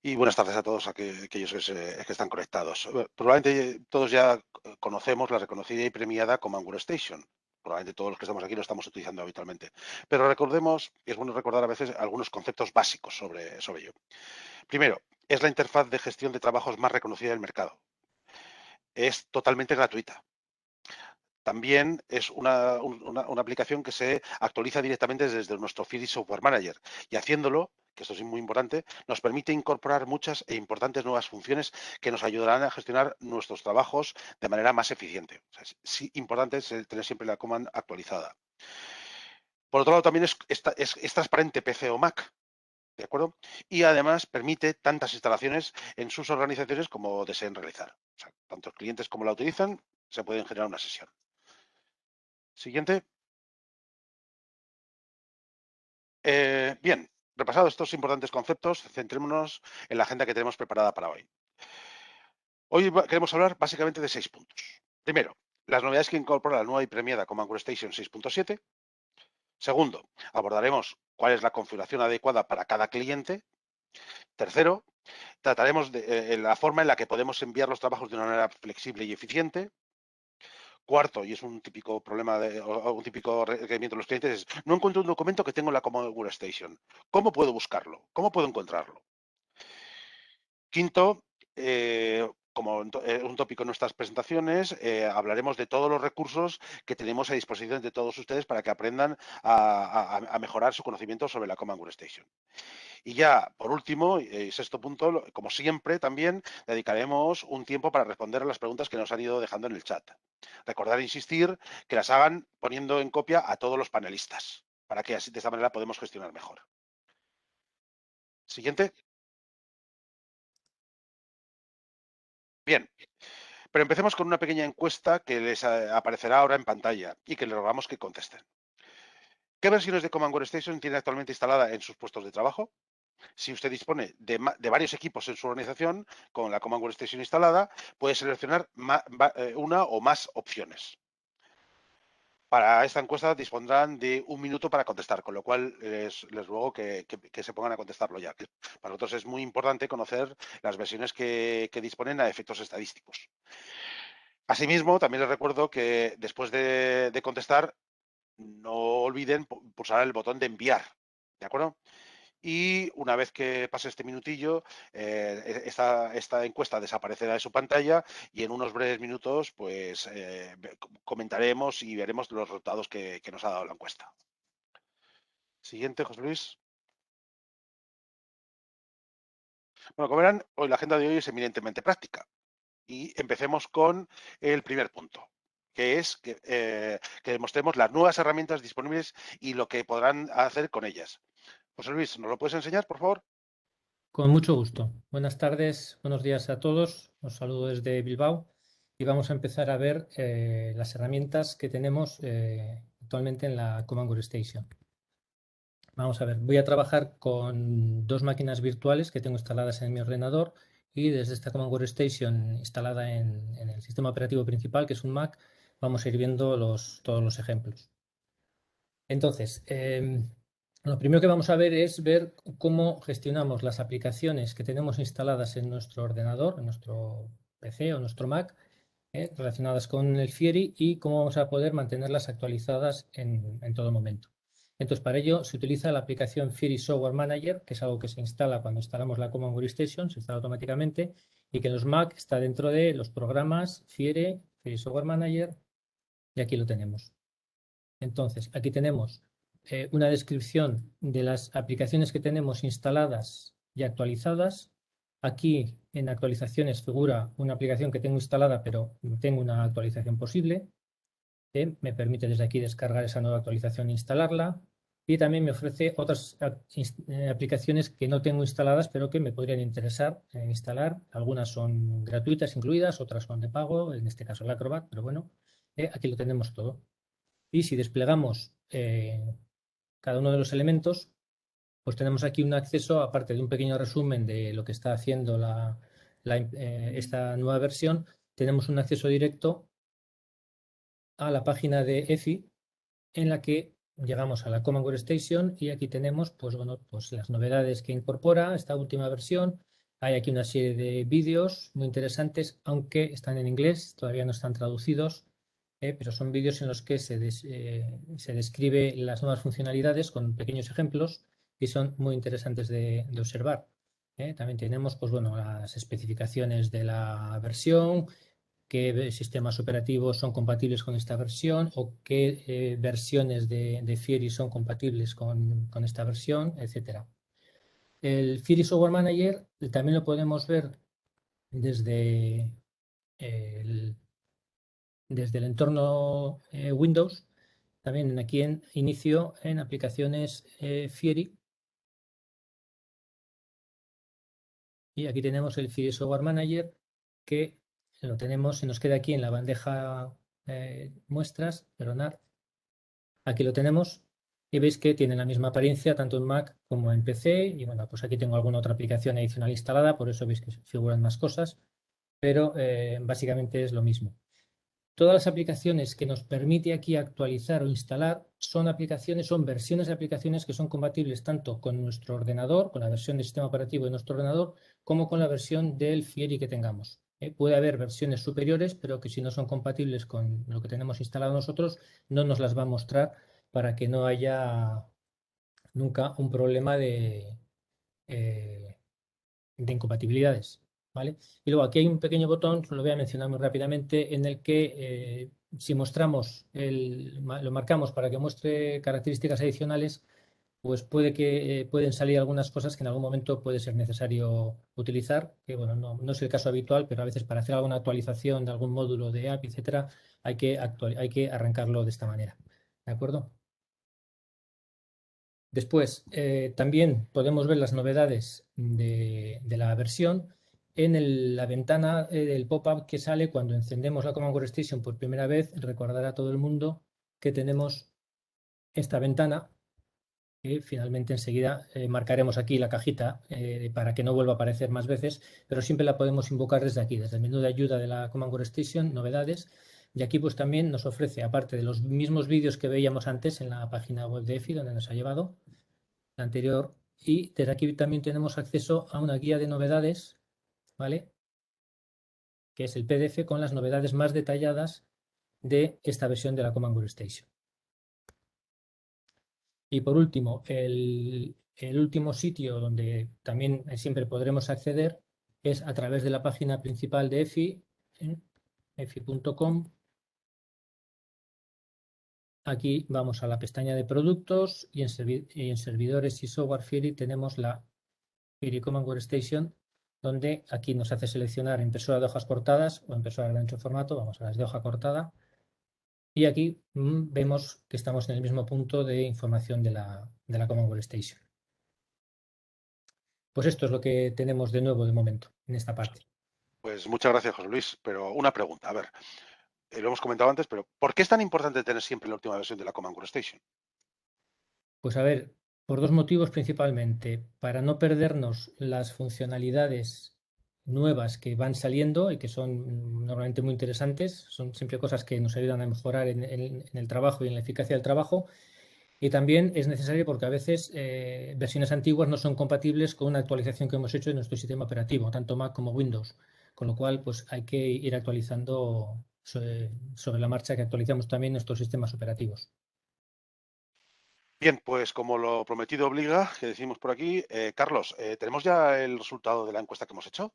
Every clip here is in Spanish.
Y buenas tardes a todos aquellos que están conectados. Probablemente todos ya conocemos la reconocida y premiada Command Station. Probablemente todos los que estamos aquí lo estamos utilizando habitualmente. Pero recordemos, y es bueno recordar a veces algunos conceptos básicos sobre ello. Primero, es la interfaz de gestión de trabajos más reconocida del mercado. Es totalmente gratuita. También es una aplicación que se actualiza directamente desde nuestro Fiori Software Manager y haciéndolo, que esto es muy importante, nos permite incorporar muchas e importantes nuevas funciones que nos ayudarán a gestionar nuestros trabajos de manera más eficiente. O sea, es importante tener siempre la command actualizada. Por otro lado, también es transparente PC o Mac, ¿de acuerdo? Y además permite tantas instalaciones en sus organizaciones como deseen realizar. O sea, tanto clientes como la utilizan, se pueden generar una sesión. Siguiente. Bien, repasados estos importantes conceptos, centrémonos en la agenda que tenemos preparada para hoy. Hoy queremos hablar básicamente de 6 puntos. Primero, las novedades que incorpora la nueva y premiada Command Station 6.7. Segundo, abordaremos cuál es la configuración adecuada para cada cliente. Tercero, trataremos de la forma en la que podemos enviar los trabajos de una manera flexible y eficiente. Cuarto, y es un típico problema o un típico requerimiento de los clientes, es no encuentro un documento que tengo en la Command Station. ¿Cómo puedo buscarlo? ¿Cómo puedo encontrarlo? Quinto, como un tópico en nuestras presentaciones, hablaremos de todos los recursos que tenemos a disposición de todos ustedes para que aprendan a mejorar su conocimiento sobre la Command Station. Y ya, por último, sexto punto, como siempre, también dedicaremos un tiempo para responder a las preguntas que nos han ido dejando en el chat. Recordar e insistir que las hagan poniendo en copia a todos los panelistas, para que así de esta manera podemos gestionar mejor. Siguiente. Bien, pero empecemos con una pequeña encuesta que les aparecerá ahora en pantalla y que les rogamos que contesten. ¿Qué versiones de Command Station tiene actualmente instalada en sus puestos de trabajo? Si usted dispone de varios equipos en su organización con la Command Station instalada, puede seleccionar una o más opciones. Para esta encuesta dispondrán de 1 minuto para contestar, con lo cual les ruego que se pongan a contestarlo ya. Para nosotros es muy importante conocer las versiones que disponen a efectos estadísticos. Asimismo, también les recuerdo que después de contestar, no olviden pulsar el botón de enviar, ¿de acuerdo? Y una vez que pase este minutillo, esta encuesta desaparecerá de su pantalla y en unos breves minutos pues comentaremos y veremos los resultados que nos ha dado la encuesta. Siguiente, José Luis. Bueno, como verán, hoy la agenda de hoy es eminentemente práctica. Y empecemos con el primer punto, que es que demostremos las nuevas herramientas disponibles y lo que podrán hacer con ellas. José Luis, ¿nos lo puedes enseñar, por favor? Con mucho gusto. Buenas tardes, buenos días a todos. Os saludo desde Bilbao y vamos a empezar a ver las herramientas que tenemos actualmente en la Command Station. Vamos a ver, voy a trabajar con 2 máquinas virtuales que tengo instaladas en mi ordenador y desde esta Command Station instalada en el sistema operativo principal, que es un Mac, vamos a ir viendo todos los ejemplos. Entonces, lo primero que vamos a ver es ver cómo gestionamos las aplicaciones que tenemos instaladas en nuestro ordenador, en nuestro PC o nuestro Mac, relacionadas con el Fiori y cómo vamos a poder mantenerlas actualizadas en todo momento. Entonces, para ello se utiliza la aplicación Fiori Software Manager, que es algo que se instala cuando instalamos la Command Station, se instala automáticamente y que en los Mac está dentro de los programas Fiori Software Manager, y aquí lo tenemos. Entonces, aquí tenemos una descripción de las aplicaciones que tenemos instaladas y actualizadas. Aquí en actualizaciones figura una aplicación que tengo instalada, pero no tengo una actualización posible. Me permite desde aquí descargar esa nueva actualización e instalarla. Y también me ofrece otras aplicaciones que no tengo instaladas, pero que me podrían interesar instalar. Algunas son gratuitas incluidas, otras son de pago, en este caso el Acrobat, pero bueno, aquí lo tenemos todo. Y si desplegamos cada uno de los elementos, pues tenemos aquí un acceso, aparte de un pequeño resumen de lo que está haciendo esta nueva versión, tenemos un acceso directo a la página de EFI en la que llegamos a la Command Station y aquí tenemos pues, bueno, pues las novedades que incorpora esta última versión, Hay aquí una serie de vídeos muy interesantes, aunque están en inglés, todavía no están traducidos, pero son vídeos en los que se describe las nuevas funcionalidades con pequeños ejemplos y son muy interesantes de observar. También tenemos, pues bueno, las especificaciones de la versión, qué sistemas operativos son compatibles con esta versión o qué versiones de Fiori son compatibles con esta versión, etcétera. El Fiori Software Manager también lo podemos ver desde el, desde el entorno Windows, también aquí en inicio en aplicaciones Fiori. Y aquí tenemos el Fiori Software Manager, que lo tenemos, se nos queda aquí en la bandeja muestras, perdonad. Aquí lo tenemos y veis que tiene la misma apariencia tanto en Mac como en PC. Y bueno, pues aquí tengo alguna otra aplicación adicional instalada, por eso veis que figuran más cosas, pero básicamente es lo mismo. Todas las aplicaciones que nos permite aquí actualizar o instalar son aplicaciones, son versiones de aplicaciones que son compatibles tanto con nuestro ordenador, con la versión del sistema operativo de nuestro ordenador, como con la versión del Fiori que tengamos. Puede haber versiones superiores, pero que si no son compatibles con lo que tenemos instalado nosotros, no nos las va a mostrar para que no haya nunca un problema eh, de incompatibilidades. ¿Vale? Y luego aquí hay un pequeño botón, lo voy a mencionar muy rápidamente, en el que si mostramos lo marcamos para que muestre características adicionales, pues pueden salir algunas cosas que en algún momento puede ser necesario utilizar, que bueno, no es el caso habitual, pero a veces para hacer alguna actualización de algún módulo de API, etcétera, hay que arrancarlo de esta manera. ¿De acuerdo? Después, también podemos ver las novedades de la versión en la ventana del pop-up que sale cuando encendemos la Command Workstation por primera vez. Recordar a todo el mundo que tenemos esta ventana, que finalmente enseguida marcaremos aquí la cajita para que no vuelva a aparecer más veces, pero siempre la podemos invocar desde aquí, desde el menú de ayuda de la Command Workstation, novedades. Y aquí pues también nos ofrece, aparte de los mismos vídeos que veíamos antes en la página web de EFI, donde nos ha llevado, la anterior, y desde aquí también tenemos acceso a una guía de novedades, ¿vale? Que es el PDF con las novedades más detalladas de esta versión de la Command Workstation. Y por último, el último sitio donde también siempre podremos acceder es a través de la página principal de EFI, efi.com. Aquí vamos a la pestaña de productos y en servidores y software Fiori tenemos la Fiori Command Workstation, donde aquí nos hace seleccionar impresora de hojas cortadas o impresora de ancho formato. Vamos a las de hoja cortada. Y aquí vemos que estamos en el mismo punto de información de la Command Workstation. Pues esto es lo que tenemos de nuevo de momento en esta parte. Pues muchas gracias, José Luis. Pero una pregunta, a ver, lo hemos comentado antes, pero ¿por qué es tan importante tener siempre la última versión de la Command Workstation? Pues a ver, por dos motivos principalmente. Para no perdernos las funcionalidades nuevas que van saliendo y que son normalmente muy interesantes, son siempre cosas que nos ayudan a mejorar en el trabajo y en la eficacia del trabajo. Y también es necesario porque a veces versiones antiguas no son compatibles con una actualización que hemos hecho de nuestro sistema operativo, tanto Mac como Windows. Con lo cual, pues hay que ir actualizando sobre la marcha, que actualizamos también nuestros sistemas operativos. Bien, pues como lo prometido obliga, que decimos por aquí, Carlos, ¿tenemos ya el resultado de la encuesta que hemos hecho?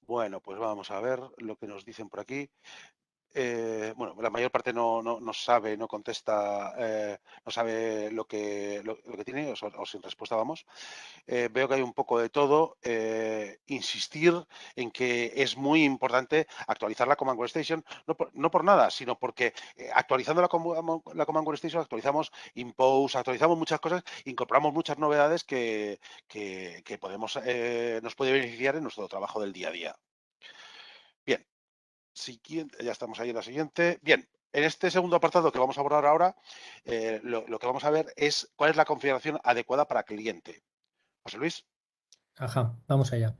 Bueno, pues vamos a ver lo que nos dicen por aquí. Bueno, la mayor parte no sabe, no contesta, no sabe lo que tiene, o sin respuesta vamos. Veo que hay un poco de todo. Insistir en que es muy importante actualizar la Command Workstation, no por nada, sino porque actualizando la Command Workstation actualizamos Impose, actualizamos muchas cosas, incorporamos muchas novedades que podemos, nos puede beneficiar en nuestro trabajo del día a día. Bien. Siguiente, ya estamos ahí en la siguiente. Bien, en este segundo apartado que vamos a abordar ahora, lo que vamos a ver es cuál es la configuración adecuada para cliente. José Luis. Ajá, vamos allá.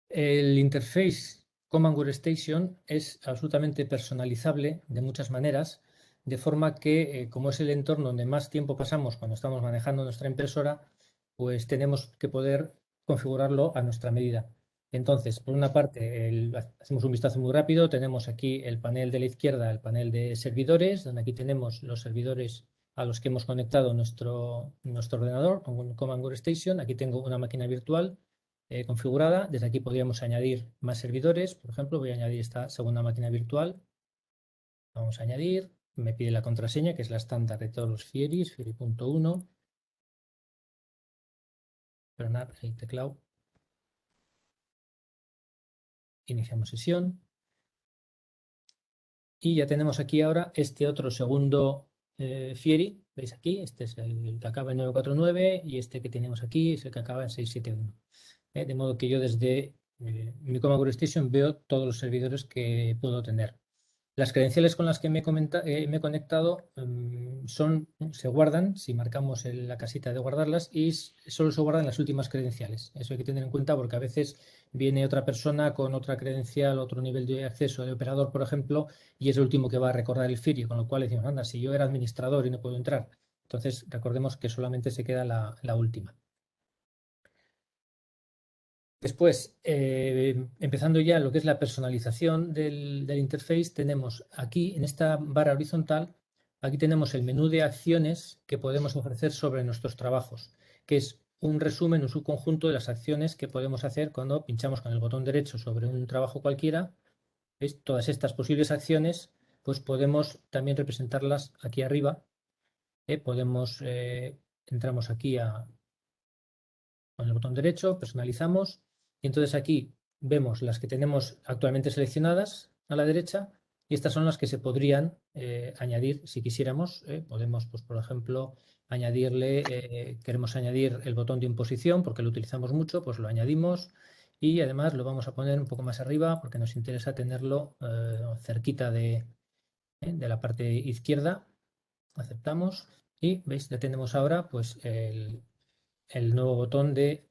El interface Command Workstation es absolutamente personalizable de muchas maneras, de forma que, como es el entorno donde más tiempo pasamos cuando estamos manejando nuestra impresora, pues tenemos que poder configurarlo a nuestra medida. Entonces, por una parte, hacemos un vistazo muy rápido. Tenemos aquí el panel de la izquierda, el panel de servidores, donde aquí tenemos los servidores a los que hemos conectado nuestro ordenador con Command Workstation. Aquí tengo una máquina virtual configurada. Desde aquí podríamos añadir más servidores. Por ejemplo, voy a añadir esta segunda máquina virtual. Vamos a añadir. Me pide la contraseña, que es la estándar de todos los Fieris, Fieri.1. Perdonad el teclado. Iniciamos sesión. Y ya tenemos aquí ahora este otro segundo Fieri. ¿Veis aquí? Este es el que acaba en 949 y este que tenemos aquí es el que acaba en 671. De modo que yo desde mi Command Workstation veo todos los servidores que puedo tener. Las credenciales con las que me he conectado se guardan, si marcamos en la casita de guardarlas, y solo se guardan las últimas credenciales. Eso hay que tener en cuenta porque a veces viene otra persona con otra credencial, otro nivel de acceso de operador, por ejemplo, y es el último que va a recordar el FIRI, con lo cual decimos, anda, si yo era administrador y no puedo entrar. Entonces, recordemos que solamente se queda la última. Después, empezando ya lo que es la personalización del interface, tenemos aquí en esta barra horizontal, aquí tenemos el menú de acciones que podemos ofrecer sobre nuestros trabajos, que es un resumen, un subconjunto de las acciones que podemos hacer cuando pinchamos con el botón derecho sobre un trabajo cualquiera. ¿Veis? Todas estas posibles acciones, pues podemos también representarlas aquí arriba. Entramos aquí con el botón derecho, personalizamos, y entonces aquí vemos las que tenemos actualmente seleccionadas a la derecha, y estas son las que se podrían añadir si quisiéramos. Podemos, pues, por ejemplo, queremos añadir el botón de imposición porque lo utilizamos mucho, pues lo añadimos, y además lo vamos a poner un poco más arriba porque nos interesa tenerlo cerquita de la parte izquierda. Aceptamos y veis, ya tenemos ahora pues el nuevo botón de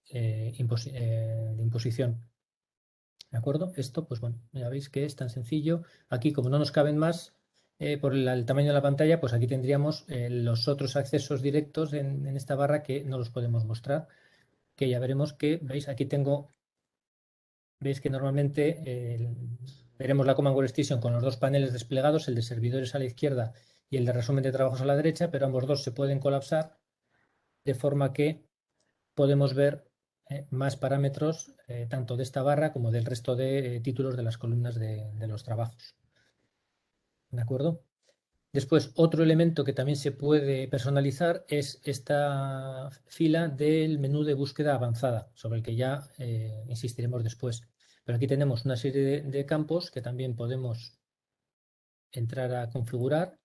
imposición. ¿De acuerdo? Esto, pues bueno, ya veis que es tan sencillo. Aquí, como no nos caben más por el tamaño de la pantalla, pues aquí tendríamos los otros accesos directos en esta barra que no los podemos mostrar, que ya veremos que, veis, aquí veis que normalmente veremos la Command Workstation con los dos paneles desplegados, el de servidores a la izquierda y el de resumen de trabajos a la derecha, pero ambos dos se pueden colapsar de forma que podemos ver más parámetros tanto de esta barra como del resto de títulos de las columnas de los trabajos. ¿De acuerdo? Después, otro elemento que también se puede personalizar es esta fila del menú de búsqueda avanzada, sobre el que ya insistiremos después. Pero aquí tenemos una serie de campos que también podemos entrar a configurar.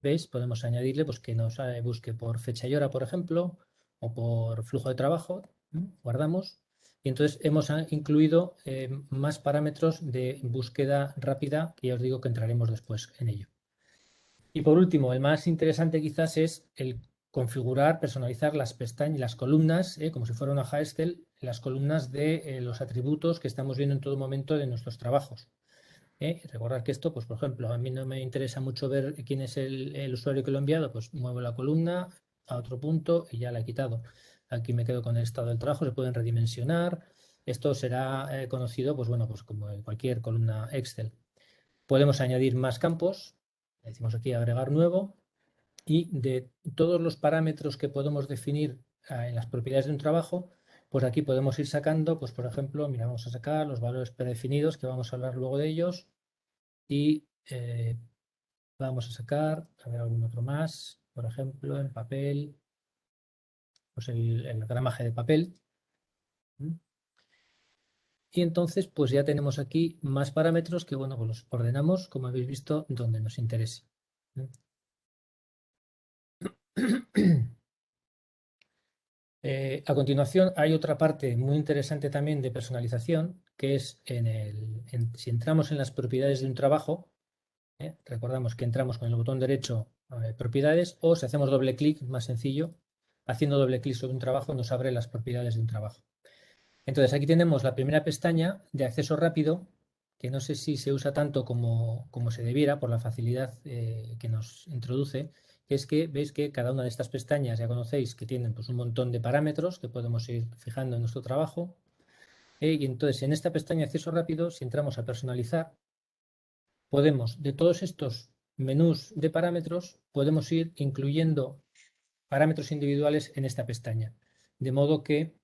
¿Veis? Podemos añadirle pues, que nos busque por fecha y hora, por ejemplo, o por flujo de trabajo. Guardamos. Y entonces hemos incluido más parámetros de búsqueda rápida, que ya os digo que entraremos después en ello. Y por último, el más interesante quizás es el configurar, personalizar las pestañas, las columnas, como si fuera una hoja Excel, las columnas de los atributos que estamos viendo en todo momento de nuestros trabajos. Recordar que esto, pues por ejemplo, a mí no me interesa mucho ver quién es el usuario que lo ha enviado, pues muevo la columna a otro punto y ya la he quitado. Aquí me quedo con el estado del trabajo, se pueden redimensionar. Esto será conocido, pues bueno, pues como en cualquier columna Excel. Podemos añadir más campos, decimos aquí agregar nuevo, y de todos los parámetros que podemos definir en las propiedades de un trabajo, pues aquí podemos ir sacando, pues por ejemplo, mira, vamos a sacar los valores predefinidos, que vamos a hablar luego de ellos, y vamos a sacar, a ver, algún otro más, por ejemplo, en papel, pues el gramaje de papel. Y entonces, pues ya tenemos aquí más parámetros que, bueno, pues los ordenamos, como habéis visto, donde nos interese. A continuación, hay otra parte muy interesante también de personalización, que es si entramos en las propiedades de un trabajo, recordamos que entramos con el botón derecho propiedades, o si hacemos doble clic, más sencillo, haciendo doble clic sobre un trabajo nos abre las propiedades de un trabajo. Entonces aquí tenemos la primera pestaña de acceso rápido, que no sé si se usa tanto como se debiera por la facilidad que nos introduce, es que veis que cada una de estas pestañas ya conocéis que tienen pues, un montón de parámetros que podemos ir fijando en nuestro trabajo. Y entonces en esta pestaña de acceso rápido, si entramos a personalizar, podemos de todos estos menús de parámetros, podemos ir incluyendo parámetros individuales en esta pestaña. De modo que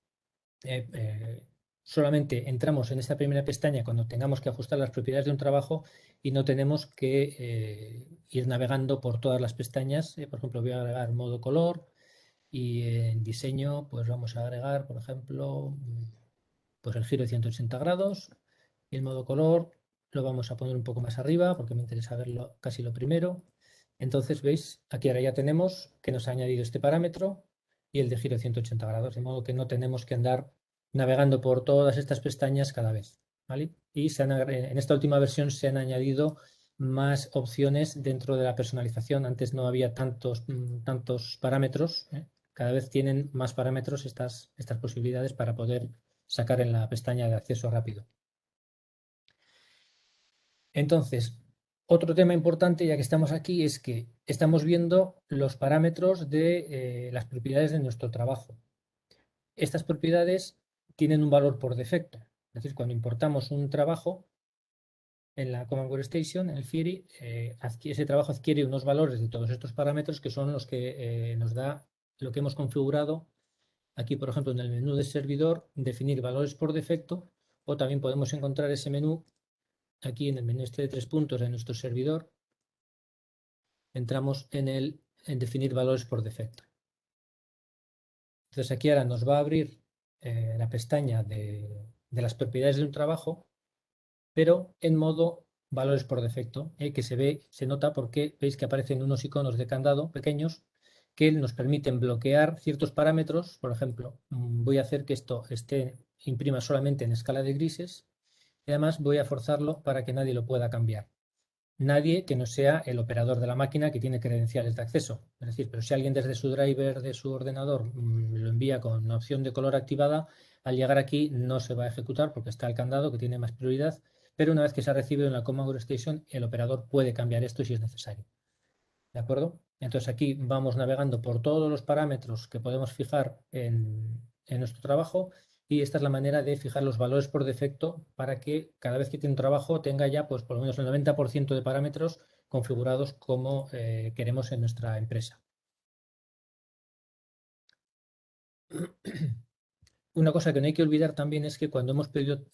solamente entramos en esta primera pestaña cuando tengamos que ajustar las propiedades de un trabajo y no tenemos que ir navegando por todas las pestañas. Por ejemplo, voy a agregar modo color y en diseño pues vamos a agregar, por ejemplo, pues el giro de 180 grados y el modo color lo vamos a poner un poco más arriba porque me interesa verlo casi lo primero. Entonces, veis, aquí ahora ya tenemos que nos ha añadido este parámetro y el de giro de 180 grados, de modo que no tenemos que andar navegando por todas estas pestañas cada vez. ¿Vale? Y en esta última versión se han añadido más opciones dentro de la personalización. Antes no había tantos parámetros. Cada vez tienen más parámetros estas posibilidades para poder sacar en la pestaña de acceso rápido. Entonces, otro tema importante, ya que estamos aquí, es que estamos viendo los parámetros de las propiedades de nuestro trabajo. Estas propiedades tienen un valor por defecto. Es decir, cuando importamos un trabajo en la Command Workstation, en el Fiori, ese trabajo adquiere unos valores de todos estos parámetros que son los que nos da lo que hemos configurado. Aquí, por ejemplo, en el menú de servidor, definir valores por defecto, o también podemos encontrar ese menú aquí en el menú este de 3 puntos de nuestro servidor. Entramos en definir valores por defecto. Entonces aquí ahora nos va a abrir la pestaña de las propiedades de un trabajo, pero en modo valores por defecto, que se nota porque veis que aparecen unos iconos de candado pequeños que nos permiten bloquear ciertos parámetros. Por ejemplo, voy a hacer que esto imprima solamente en escala de grises y además voy a forzarlo para que nadie lo pueda cambiar. Nadie que no sea el operador de la máquina que tiene credenciales de acceso. Es decir, pero si alguien desde su driver de su ordenador lo envía con una opción de color activada, al llegar aquí no se va a ejecutar porque está el candado que tiene más prioridad, pero una vez que se ha recibido en la Command Workstation, el operador puede cambiar esto si es necesario. ¿De acuerdo? Entonces aquí vamos navegando por todos los parámetros que podemos fijar en nuestro trabajo y esta es la manera de fijar los valores por defecto para que cada vez que tiene un trabajo tenga ya pues por lo menos el 90% de parámetros configurados como queremos en nuestra empresa. Una cosa que no hay que olvidar también es que cuando hemos pedido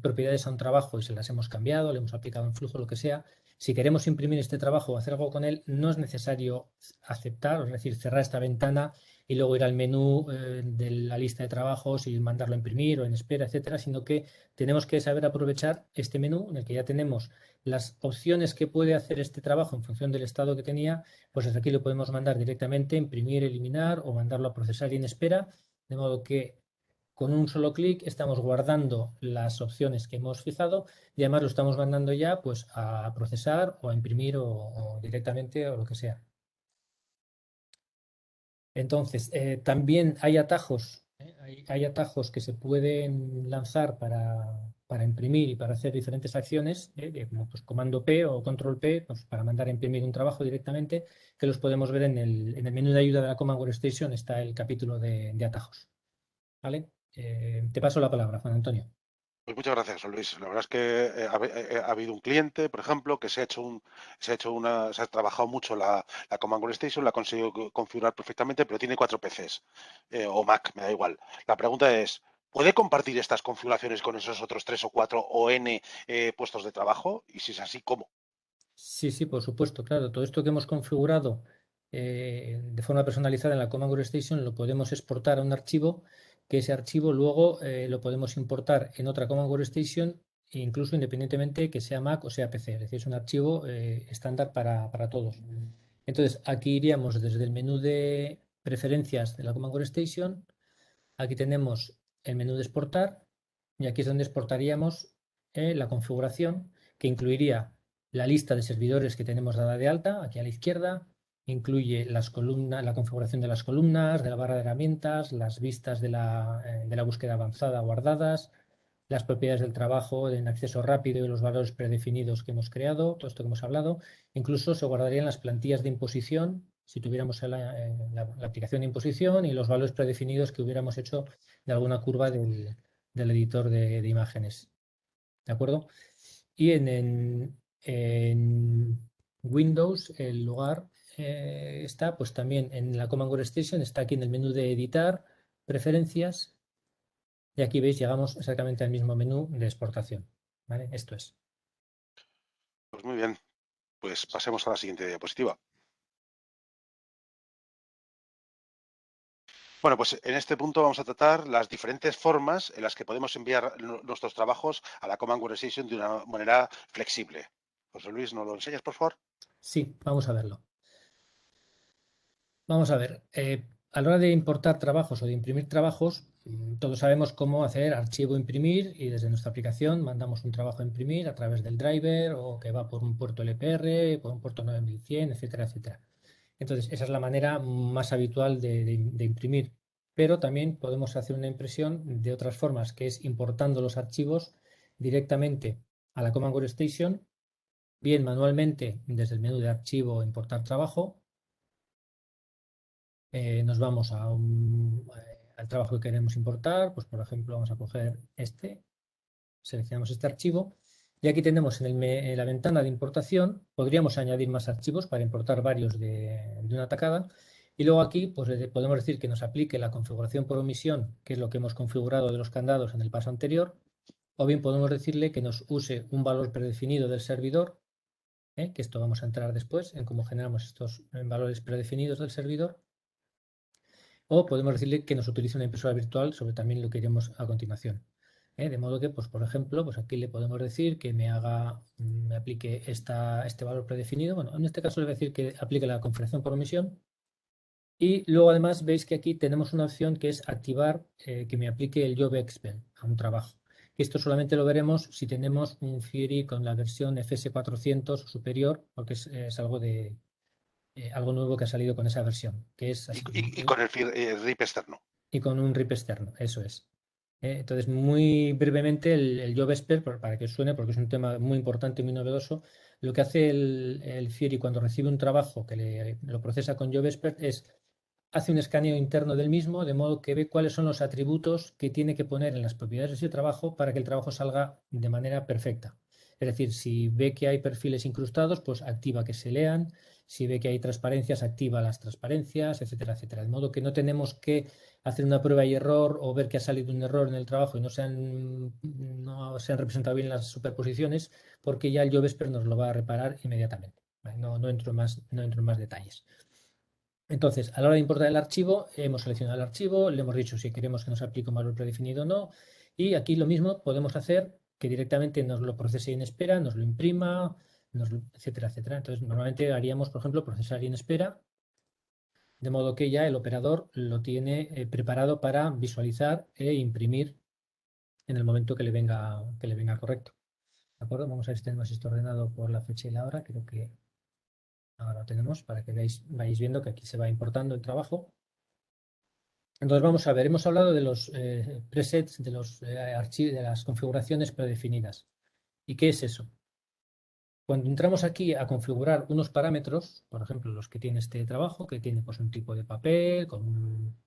propiedades a un trabajo y se las hemos cambiado, le hemos aplicado un flujo, lo que sea, si queremos imprimir este trabajo o hacer algo con él, no es necesario aceptar, es decir, cerrar esta ventana y luego ir al menú de la lista de trabajos y mandarlo a imprimir o en espera, etcétera, sino que tenemos que saber aprovechar este menú en el que ya tenemos las opciones que puede hacer este trabajo en función del estado que tenía, pues desde aquí lo podemos mandar directamente, imprimir, eliminar o mandarlo a procesar y en espera, de modo que con un solo clic estamos guardando las opciones que hemos fijado y además lo estamos mandando ya pues a procesar o a imprimir o directamente o lo que sea. Entonces, también hay atajos, hay atajos que se pueden lanzar para imprimir y para hacer diferentes acciones, como pues, comando P o control P, pues, para mandar a imprimir un trabajo directamente, que los podemos ver en el menú de ayuda de la Command Workstation, está el capítulo de atajos. ¿Vale? Te paso la palabra, Juan Antonio. Pues muchas gracias, Luis. La verdad es que ha habido un cliente, por ejemplo, que se ha trabajado mucho la Command Workstation, la ha conseguido configurar perfectamente, pero tiene 4 PCs o Mac, me da igual. La pregunta es, ¿puede compartir estas configuraciones con esos otros 3 o 4 o N puestos de trabajo? Y si es así, ¿cómo? Sí, sí, por supuesto, claro. Todo esto que hemos configurado de forma personalizada en la Command Workstation lo podemos exportar a un archivo, que ese archivo luego lo podemos importar en otra Command Workstation, incluso independientemente que sea Mac o sea PC. Es decir, es un archivo estándar para todos. Entonces, aquí iríamos desde el menú de preferencias de la Command Workstation. Aquí tenemos el menú de exportar y aquí es donde exportaríamos la configuración que incluiría la lista de servidores que tenemos dada de alta, aquí a la izquierda, incluye las columnas, la configuración de las columnas, de la barra de herramientas, las vistas de la búsqueda avanzada guardadas, las propiedades del trabajo en acceso rápido y los valores predefinidos que hemos creado, todo esto que hemos hablado. Incluso se guardarían las plantillas de imposición si tuviéramos la aplicación de imposición y los valores predefinidos que hubiéramos hecho de alguna curva del editor de imágenes. ¿De acuerdo? Y en Windows el lugar está pues también en la Command Workstation, está aquí en el menú de editar, preferencias, y aquí veis, llegamos exactamente al mismo menú de exportación. ¿Vale? Esto es. Pues muy bien, pues pasemos a la siguiente diapositiva. Bueno, pues en este punto vamos a tratar las diferentes formas en las que podemos enviar nuestros trabajos a la Command Workstation de una manera flexible. José Luis, ¿nos lo enseñas, por favor? Sí, vamos a verlo. Vamos a ver, a la hora de importar trabajos o de imprimir trabajos, todos sabemos cómo hacer archivo imprimir y desde nuestra aplicación mandamos un trabajo a imprimir a través del driver o que va por un puerto LPR, por un puerto 9100, etcétera, etcétera. Entonces, esa es la manera más habitual de imprimir. Pero también podemos hacer una impresión de otras formas, que es importando los archivos directamente a la Command Workstation, bien manualmente desde el menú de archivo importar trabajo. Nos vamos al trabajo que queremos importar, pues por ejemplo vamos a coger este, seleccionamos este archivo y aquí tenemos en la ventana de importación, podríamos añadir más archivos para importar varios de una tacada y luego aquí pues podemos decir que nos aplique la configuración por omisión, que es lo que hemos configurado de los candados en el paso anterior, o bien podemos decirle que nos use un valor predefinido del servidor, que esto vamos a entrar después en cómo generamos estos valores predefinidos del servidor. O podemos decirle que nos utilice una impresora virtual sobre también lo que iremos a continuación. De modo que, pues, por ejemplo, pues aquí le podemos decir que me aplique este valor predefinido. Bueno, en este caso le voy a decir que aplique la configuración por omisión. Y luego además veis que aquí tenemos una opción que es activar que me aplique el Job Expert a un trabajo. Esto solamente lo veremos si tenemos un Fiori con la versión FS400 superior, porque es algo nuevo que ha salido con esa versión, que es así. Y con el RIP externo. Y con un RIP externo, eso es. Entonces, muy brevemente, el Job Expert, para que os suene, porque es un tema muy importante y muy novedoso, lo que hace el Fiori cuando recibe un trabajo que lo procesa con Job Expert es hace un escaneo interno del mismo, de modo que ve cuáles son los atributos que tiene que poner en las propiedades de ese trabajo para que el trabajo salga de manera perfecta. Es decir, si ve que hay perfiles incrustados, pues activa que se lean. Si ve que hay transparencias, activa las transparencias, etcétera, etcétera. De modo que no tenemos que hacer una prueba y error o ver que ha salido un error en el trabajo y no se han representado bien las superposiciones, porque ya el JavaScript nos lo va a reparar inmediatamente. ¿Vale? No entro en más detalles. Entonces, a la hora de importar el archivo, hemos seleccionado el archivo, le hemos dicho si queremos que nos aplique un valor predefinido o no, y aquí lo mismo podemos hacer que directamente nos lo procese y en espera, nos lo imprima, etcétera, etcétera. Entonces, normalmente haríamos, por ejemplo, procesar y en espera, de modo que ya el operador lo tiene preparado para visualizar e imprimir en el momento que le venga correcto. ¿De acuerdo? Vamos a ver si tenemos esto ordenado por la fecha y la hora. Creo que ahora lo tenemos para que vayáis viendo que aquí se va importando el trabajo. Entonces vamos a ver, hemos hablado de los presets, de los archivos, de las configuraciones predefinidas. ¿Y qué es eso? Cuando entramos aquí a configurar unos parámetros, por ejemplo, los que tiene este trabajo, que tiene pues, un tipo de papel, con un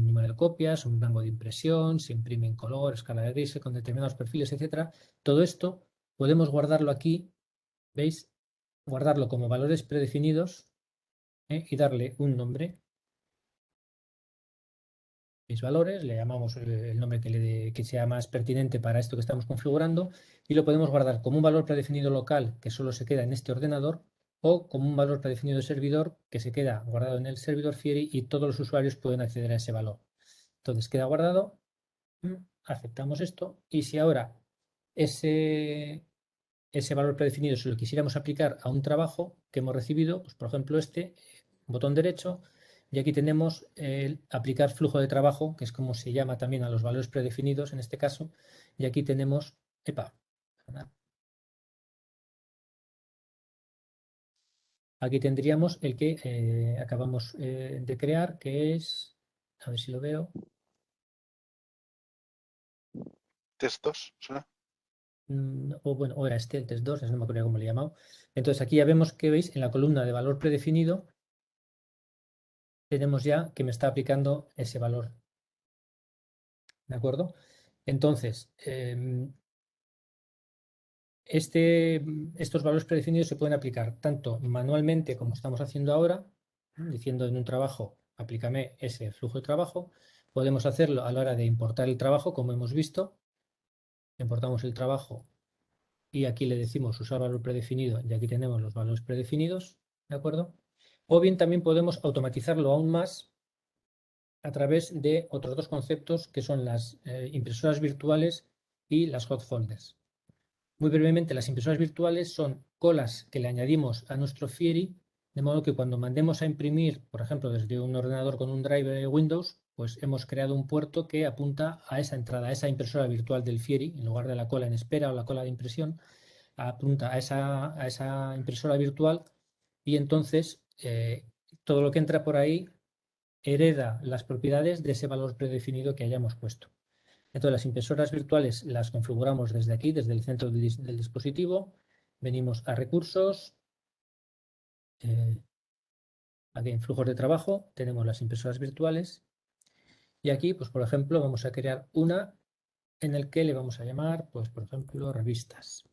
número de copias, un rango de impresión, se imprime en color, escala de gris, con determinados perfiles, etcétera. Todo esto podemos guardarlo aquí, ¿veis? Guardarlo como valores predefinidos y darle un nombre. Mis valores, le llamamos el nombre que sea más pertinente para esto que estamos configurando y lo podemos guardar como un valor predefinido local que solo se queda en este ordenador o como un valor predefinido de servidor que se queda guardado en el servidor Fiori y todos los usuarios pueden acceder a ese valor. Entonces queda guardado, aceptamos esto y si ahora ese valor predefinido si lo quisiéramos aplicar a un trabajo que hemos recibido, pues por ejemplo botón derecho, y aquí tenemos el aplicar flujo de trabajo, que es como se llama también a los valores predefinidos en este caso, y aquí tenemos, aquí tendríamos el que acabamos de crear, que es, a ver si lo veo, ¿Textos? ¿Suena? o era el test 2, no me acuerdo cómo le he llamado. Entonces aquí ya vemos que veis en la columna de valor predefinido tenemos ya que me está aplicando ese valor. ¿De acuerdo? Entonces, estos valores predefinidos se pueden aplicar tanto manualmente como estamos haciendo ahora, diciendo en un trabajo, aplícame ese flujo de trabajo. Podemos hacerlo a la hora de importar el trabajo, como hemos visto. Importamos el trabajo y aquí le decimos usar valor predefinido y aquí tenemos los valores predefinidos, ¿de acuerdo? O bien también podemos automatizarlo aún más a través de otros dos conceptos que son las impresoras virtuales y las hot folders. Muy brevemente, las impresoras virtuales son colas que le añadimos a nuestro Fieri, de modo que cuando mandemos a imprimir, por ejemplo, desde un ordenador con un drive de Windows, pues hemos creado un puerto que apunta a esa entrada, a esa impresora virtual del Fieri, en lugar de la cola en espera o la cola de impresión, apunta a esa impresora virtual y entonces todo lo que entra por ahí hereda las propiedades de ese valor predefinido que hayamos puesto. Entonces, las impresoras virtuales las configuramos desde aquí, desde el centro del dispositivo. Venimos a recursos. Aquí en flujos de trabajo tenemos las impresoras virtuales. Y aquí, pues por ejemplo, vamos a crear una en el que le vamos a llamar, pues por ejemplo, revistas.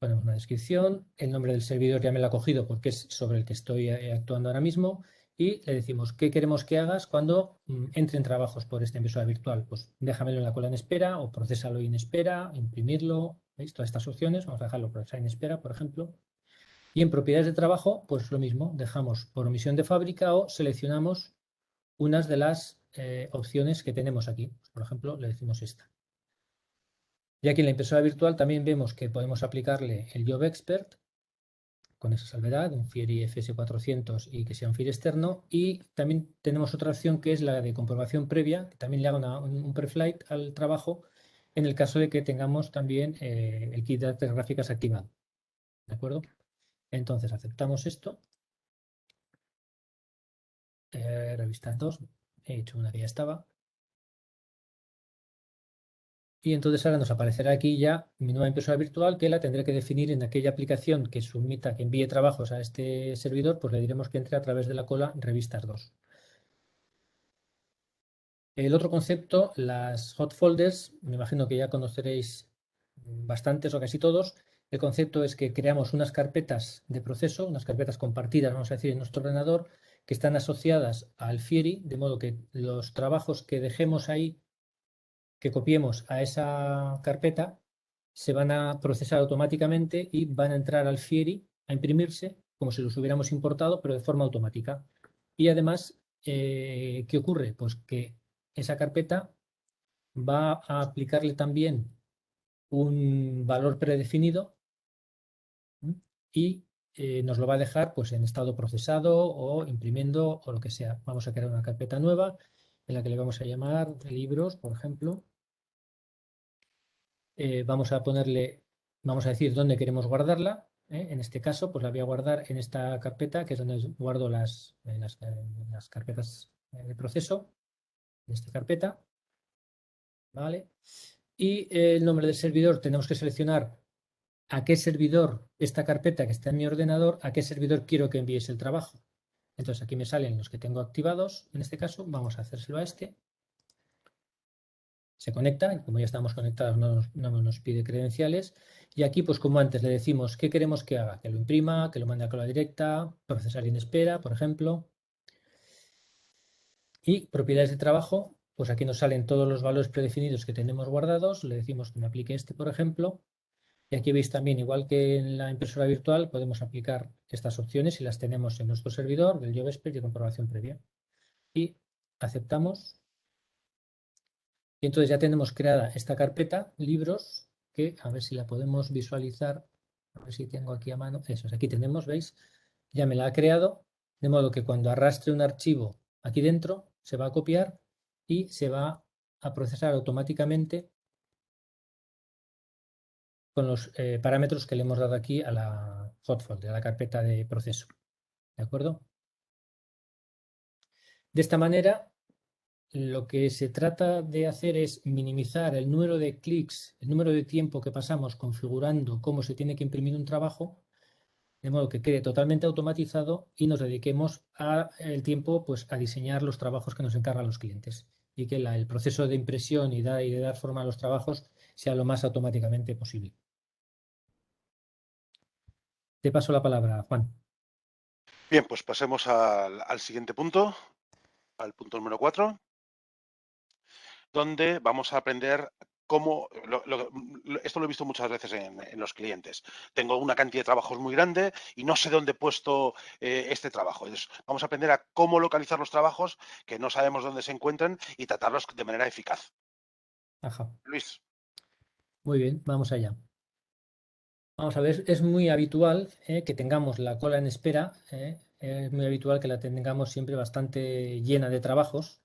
Ponemos una descripción, el nombre del servidor ya me lo ha cogido porque es sobre el que estoy actuando ahora mismo y le decimos qué queremos que hagas cuando entren trabajos por esta impresora virtual. Pues déjamelo en la cola en espera o procésalo en espera, imprimirlo, ¿veis? Todas estas opciones, vamos a dejarlo procesar en espera, por ejemplo. Y en propiedades de trabajo, pues lo mismo, dejamos por omisión de fábrica o seleccionamos unas de las opciones que tenemos aquí. Pues, por ejemplo, le decimos esta. Y aquí en la impresora virtual también vemos que podemos aplicarle el Job Expert con esa salvedad, un Fieri FS400 y que sea un Fieri externo. Y también tenemos otra opción que es la de comprobación previa, que también le haga un preflight al trabajo en el caso de que tengamos también el kit de artes gráficas activado. ¿De acuerdo? Entonces aceptamos esto. Revistas 2. He hecho una que ya estaba. Y entonces ahora nos aparecerá aquí ya mi nueva impresora virtual que la tendré que definir en aquella aplicación que submita, que envíe trabajos a este servidor, pues le diremos que entre a través de la cola revistas 2. El otro concepto, las hot folders, me imagino que ya conoceréis bastantes o casi todos. El concepto es que creamos unas carpetas de proceso, unas carpetas compartidas, vamos a decir, en nuestro ordenador, que están asociadas al Fieri, de modo que los trabajos que dejemos ahí, que copiemos a esa carpeta, se van a procesar automáticamente y van a entrar al Fieri a imprimirse como si los hubiéramos importado, pero de forma automática. Y además, ¿qué ocurre? Pues que esa carpeta va a aplicarle también un valor predefinido y nos lo va a dejar pues, en estado procesado o imprimiendo o lo que sea. Vamos a crear una carpeta nueva en la que le vamos a llamar libros, por ejemplo. Vamos a ponerle, vamos a decir dónde queremos guardarla. En este caso, pues la voy a guardar en esta carpeta, que es donde guardo las carpetas de proceso, en esta carpeta. ¿Vale? Y el nombre del servidor tenemos que seleccionar a qué servidor, esta carpeta que está en mi ordenador, a qué servidor quiero que envíes el trabajo. Entonces aquí me salen los que tengo activados, en este caso vamos a hacérselo a este. Se conecta, y como ya estamos conectados no nos pide credenciales. Y aquí, pues como antes, le decimos qué queremos que haga, que lo imprima, que lo mande a cola directa, procesar en espera, por ejemplo. Y propiedades de trabajo, pues aquí nos salen todos los valores predefinidos que tenemos guardados. Le decimos que me aplique este, por ejemplo. Y aquí veis también, igual que en la impresora virtual, podemos aplicar estas opciones y las tenemos en nuestro servidor del JavaScript de comprobación previa. Y aceptamos. Y entonces ya tenemos creada esta carpeta, libros, que a ver si la podemos visualizar. A ver si tengo aquí a mano. Eso es, aquí tenemos, ¿veis? Ya me la ha creado, de modo que cuando arrastre un archivo aquí dentro, se va a copiar y se va a procesar automáticamente con los parámetros que le hemos dado aquí a la hot folder, a la carpeta de proceso. ¿De acuerdo? De esta manera, lo que se trata de hacer es minimizar el número de clics, el número de tiempo que pasamos configurando cómo se tiene que imprimir un trabajo de modo que quede totalmente automatizado y nos dediquemos el tiempo pues, a diseñar los trabajos que nos encargan los clientes y que el proceso de impresión y de dar forma a los trabajos sea lo más automáticamente posible. Te paso la palabra, Juan. Bien, pues pasemos al siguiente punto, al punto número 4, donde vamos a aprender cómo, esto lo he visto muchas veces en los clientes. Tengo una cantidad de trabajos muy grande y no sé dónde he puesto este trabajo. Entonces, vamos a aprender a cómo localizar los trabajos que no sabemos dónde se encuentran y tratarlos de manera eficaz. Ajá. Luis. Muy bien, vamos allá. Vamos a ver, es muy habitual que tengamos la cola en espera, es muy habitual que la tengamos siempre bastante llena de trabajos,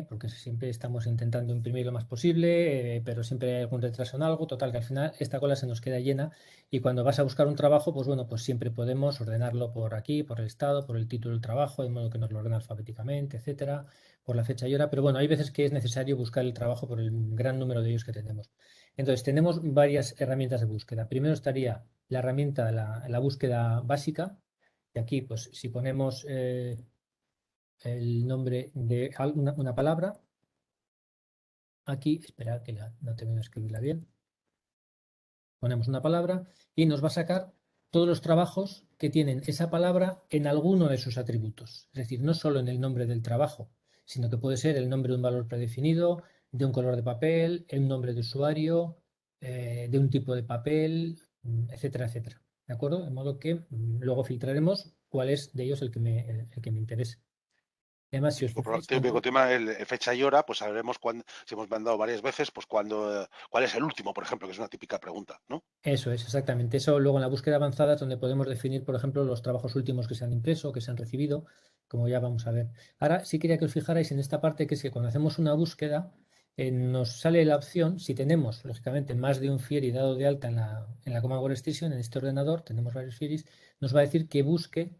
porque siempre estamos intentando imprimir lo más posible, pero siempre hay algún retraso en algo, total que al final esta cola se nos queda llena y cuando vas a buscar un trabajo, pues bueno, pues siempre podemos ordenarlo por aquí, por el estado, por el título del trabajo, de modo que nos lo ordena alfabéticamente, etcétera, por la fecha y hora, pero bueno, hay veces que es necesario buscar el trabajo por el gran número de ellos que tenemos. Entonces, tenemos varias herramientas de búsqueda. Primero estaría la herramienta, la búsqueda básica. Y aquí, pues, si ponemos el nombre de una palabra, aquí, espera que no tengo que escribirla bien, ponemos una palabra y nos va a sacar todos los trabajos que tienen esa palabra en alguno de sus atributos. Es decir, no solo en el nombre del trabajo, sino que puede ser el nombre de un valor predefinido, de un color de papel, el nombre de usuario, de un tipo de papel, etcétera, etcétera. ¿De acuerdo? De modo que luego filtraremos cuál es de ellos el que me interese. Además, si os fijáis, Típico tema, fecha y hora, pues sabremos cuándo, si hemos mandado varias veces, pues cuál es el último, por ejemplo, que es una típica pregunta, ¿no? eso es, exactamente. Eso luego en la búsqueda avanzada es donde podemos definir, por ejemplo, los trabajos últimos que se han impreso, que se han recibido, como ya vamos a ver. Ahora sí quería que os fijarais en esta parte, que es que cuando hacemos una búsqueda, nos sale la opción, si tenemos, lógicamente, más de un Fieri dado de alta en la Command Workstation, en este ordenador, tenemos varios Fieris, nos va a decir que busque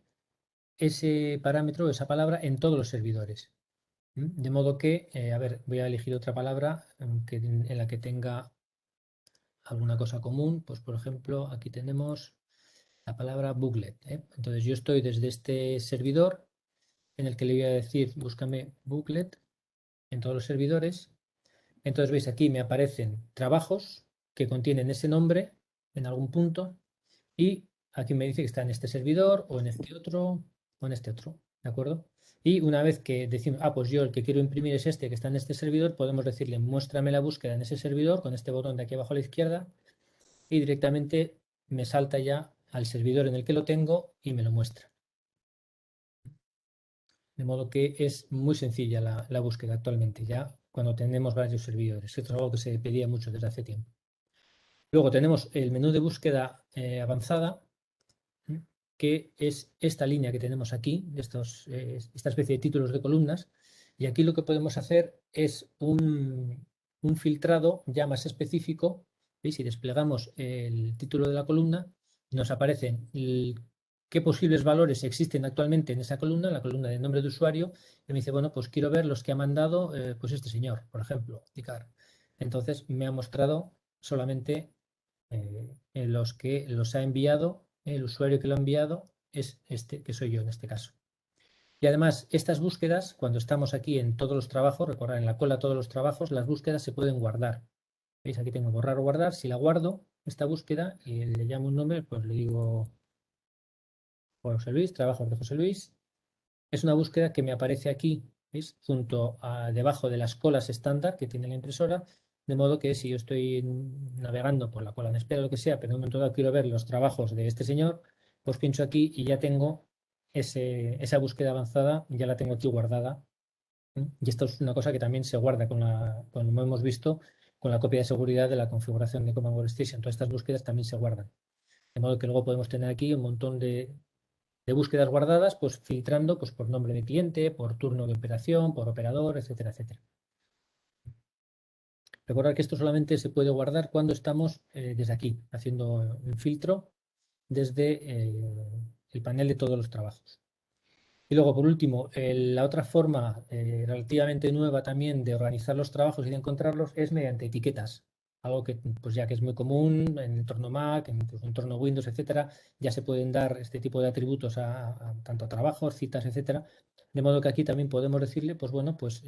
ese parámetro, esa palabra, en todos los servidores. De modo que, a ver, voy a elegir otra palabra en la que tenga alguna cosa común, pues por ejemplo, aquí tenemos la palabra booklet. Entonces yo estoy desde este servidor en el que le voy a decir, búscame booklet en todos los servidores. Entonces veis aquí me aparecen trabajos que contienen ese nombre en algún punto y aquí me dice que está en este servidor o en este otro o en este otro, ¿de acuerdo? Y una vez que decimos, pues yo el que quiero imprimir es este que está en este servidor, podemos decirle, muéstrame la búsqueda en ese servidor con este botón de aquí abajo a la izquierda y directamente me salta ya al servidor en el que lo tengo y me lo muestra. De modo que es muy sencilla la búsqueda actualmente, ya cuando tenemos varios servidores. Esto es algo que se pedía mucho desde hace tiempo. Luego tenemos el menú de búsqueda avanzada, que es esta línea que tenemos aquí, esta especie de títulos de columnas. Y aquí lo que podemos hacer es un filtrado ya más específico. ¿Veis? Si desplegamos el título de la columna, nos aparecen qué posibles valores existen actualmente en esa columna, la columna de nombre de usuario, y me dice, bueno, pues quiero ver los que ha mandado pues este señor, por ejemplo, Icar. Entonces me ha mostrado solamente en los que los ha enviado, el usuario que lo ha enviado es este, que soy yo en este caso. Y además, estas búsquedas, cuando estamos aquí en todos los trabajos, recordad, en la cola todos los trabajos, las búsquedas se pueden guardar. ¿Veis? Aquí tengo borrar o guardar. Si la guardo, esta búsqueda, y le llamo un nombre, pues le digo José Luis, trabajos de José Luis. Es una búsqueda que me aparece aquí, ¿veis? Junto a debajo de las colas estándar que tiene la impresora, de modo que si yo estoy navegando por la cola en espera o lo que sea, pero en un momento dado quiero ver los trabajos de este señor, pues pincho aquí y ya tengo esa búsqueda avanzada, ya la tengo aquí guardada. Y esto es una cosa que también se guarda como hemos visto, con la copia de seguridad de la configuración de Command Workstation. Todas estas búsquedas también se guardan. De modo que luego podemos tener aquí un montón de búsquedas guardadas, pues filtrando pues, por nombre de cliente, por turno de operación, por operador, etcétera, etcétera. Recordad que esto solamente se puede guardar cuando estamos desde aquí, haciendo un filtro desde el panel de todos los trabajos. Y luego, por último, la otra forma relativamente nueva también de organizar los trabajos y de encontrarlos es mediante etiquetas. algo que pues ya que es muy común en el entorno Mac, en el entorno Windows, etcétera, ya se pueden dar este tipo de atributos tanto a trabajos, citas, etcétera. De modo que aquí también podemos decirle, pues bueno, pues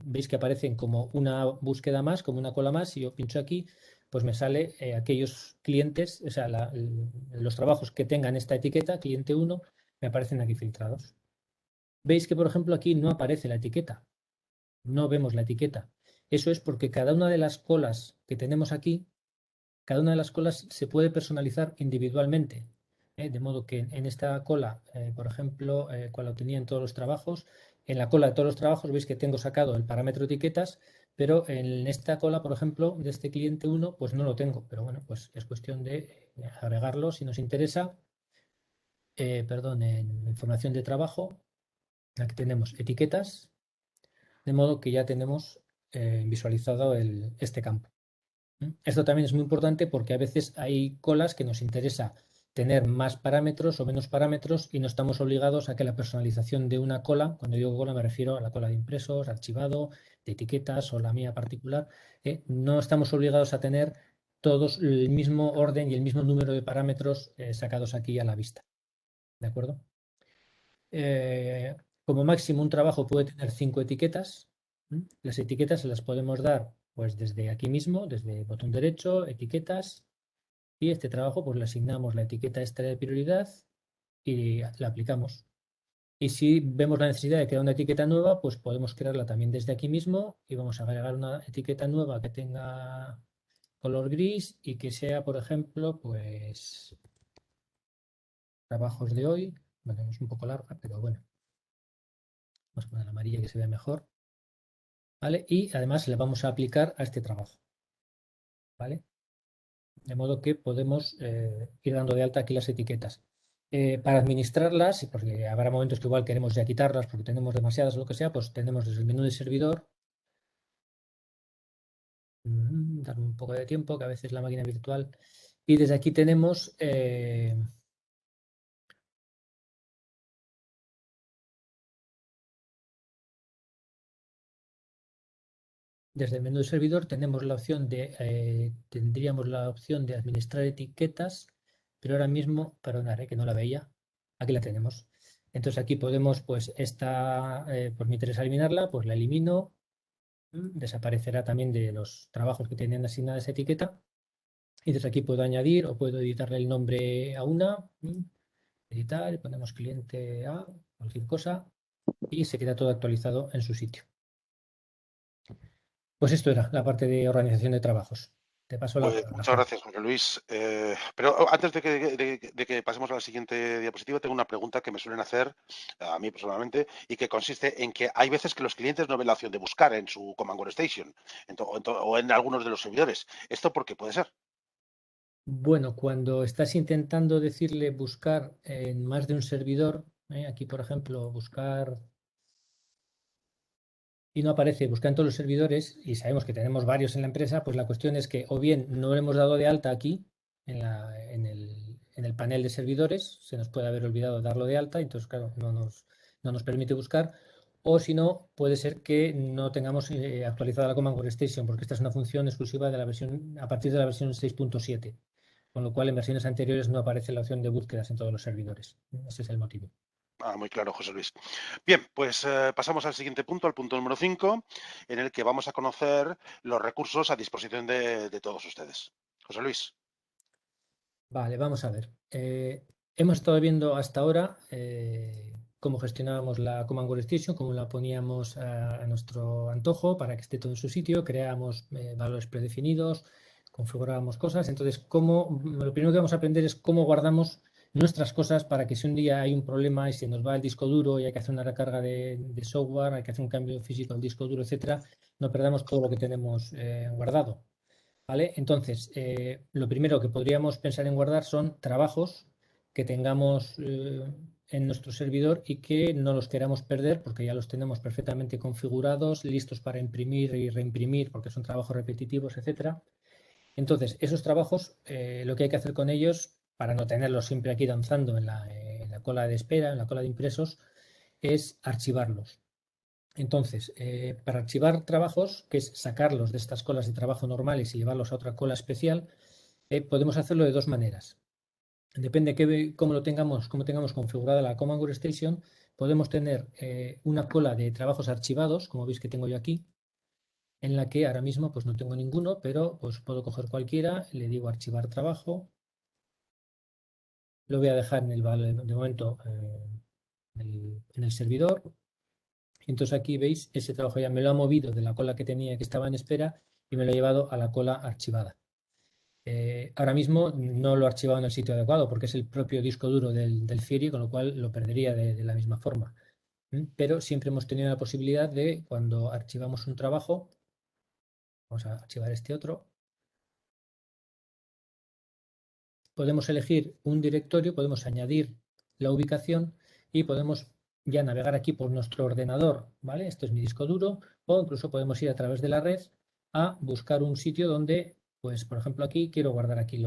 veis que aparecen como una búsqueda más, como una cola más. Si yo pincho aquí, pues me sale aquellos clientes, o sea, los trabajos que tengan esta etiqueta, cliente 1, me aparecen aquí filtrados. Veis que, por ejemplo, aquí no aparece la etiqueta, no vemos la etiqueta. Eso es porque cada una de las colas que tenemos aquí, cada una de las colas se puede personalizar individualmente. De modo que en esta cola, por ejemplo, cual lo tenía en todos los trabajos, en la cola de todos los trabajos veis que tengo sacado el parámetro etiquetas, pero en esta cola, por ejemplo, de este cliente 1, pues no lo tengo. Pero bueno, pues es cuestión de agregarlo si nos interesa. Perdón, en información de trabajo, aquí tenemos etiquetas, de modo que ya tenemos visualizado este campo. Esto también es muy importante porque a veces hay colas que nos interesa tener más parámetros o menos parámetros y no estamos obligados a que la personalización de una cola, cuando digo cola me refiero a la cola de impresos, archivado, de etiquetas o la mía particular, no estamos obligados a tener todos el mismo orden y el mismo número de parámetros sacados aquí a la vista. ¿De acuerdo? Como máximo un trabajo puede tener 5 etiquetas. Las etiquetas se las podemos dar pues desde aquí mismo, desde el botón derecho, etiquetas, y este trabajo pues le asignamos la etiqueta extra de prioridad y la aplicamos. Y si vemos la necesidad de crear una etiqueta nueva, pues podemos crearla también desde aquí mismo y vamos a agregar una etiqueta nueva que tenga color gris y que sea, por ejemplo, pues trabajos de hoy. Bueno, es un poco larga, pero bueno, vamos a poner la amarilla que se vea mejor. ¿Vale? Y además le vamos a aplicar a este trabajo. ¿Vale? De modo que podemos ir dando de alta aquí las etiquetas. Para administrarlas, porque habrá momentos que igual queremos ya quitarlas porque tenemos demasiadas o lo que sea, pues tenemos desde el menú de servidor, darle un poco de tiempo, que a veces la máquina virtual, y desde aquí tenemos desde el menú de servidor tenemos la opción tendríamos la opción de administrar etiquetas, pero ahora mismo, perdonad, que no la veía, aquí la tenemos. Entonces aquí podemos, pues esta, pues me interesa eliminarla, pues la elimino, desaparecerá también de los trabajos que tienen asignada esa etiqueta. Y desde aquí puedo añadir o puedo editarle el nombre a una, editar, ponemos cliente A, cualquier cosa, y se queda todo actualizado en su sitio. Pues esto era la parte de organización de trabajos. Te paso la Pues palabra, muchas Juan. gracias, José Luis. Pero antes de que pasemos a la siguiente diapositiva, tengo una pregunta que me suelen hacer a mí personalmente y que consiste en que hay veces que los clientes no ven la opción de buscar en su Command Workstation o en algunos de los servidores. ¿Esto por qué puede ser? Bueno, cuando estás intentando decirle buscar en más de un servidor, aquí por ejemplo, buscar y no aparece buscar en todos los servidores y sabemos que tenemos varios en la empresa, pues la cuestión es que o bien no lo hemos dado de alta aquí en el panel de servidores, se nos puede haber olvidado darlo de alta, entonces claro, no nos permite buscar, o si no, puede ser que no tengamos actualizada la Command Workstation, porque esta es una función exclusiva de la versión a partir de la versión 6.7, con lo cual en versiones anteriores no aparece la opción de búsquedas en todos los servidores. Ese es el motivo. Muy claro, José Luis. Bien, pues pasamos al siguiente punto, al punto número 5, en el que vamos a conocer los recursos a disposición de todos ustedes. José Luis. Vale, vamos a ver. Hemos estado viendo hasta ahora cómo gestionábamos la Command Workstation, cómo la poníamos a nuestro antojo para que esté todo en su sitio, creábamos valores predefinidos, configurábamos cosas. Entonces, lo primero que vamos a aprender es cómo guardamos nuestras cosas para que si un día hay un problema y se nos va el disco duro y hay que hacer una recarga de software, hay que hacer un cambio físico al disco duro, etcétera, no perdamos todo lo que tenemos guardado. ¿Vale? Entonces, lo primero que podríamos pensar en guardar son trabajos que tengamos en nuestro servidor y que no los queramos perder porque ya los tenemos perfectamente configurados, listos para imprimir y reimprimir porque son trabajos repetitivos, etcétera. Entonces, esos trabajos, lo que hay que hacer con ellos, para no tenerlos siempre aquí danzando en la cola de espera, en la cola de impresos, es archivarlos. Entonces, para archivar trabajos, que es sacarlos de estas colas de trabajo normales y llevarlos a otra cola especial, podemos hacerlo de dos maneras. Depende cómo tengamos configurada la Command Workstation, podemos tener una cola de trabajos archivados, como veis que tengo yo aquí, en la que ahora mismo pues no tengo ninguno, pero pues puedo coger cualquiera, le digo archivar trabajo, lo voy a dejar de momento en el servidor. Entonces aquí veis, ese trabajo ya me lo ha movido de la cola que tenía que estaba en espera y me lo ha llevado a la cola archivada. Ahora mismo no lo he archivado en el sitio adecuado porque es el propio disco duro del Fieri, con lo cual lo perdería de la misma forma. Pero siempre hemos tenido la posibilidad de, cuando archivamos un trabajo, vamos a archivar este otro, podemos elegir un directorio, podemos añadir la ubicación y podemos ya navegar aquí por nuestro ordenador, ¿vale? Esto es mi disco duro, o incluso podemos ir a través de la red a buscar un sitio donde, pues por ejemplo aquí, quiero guardar aquí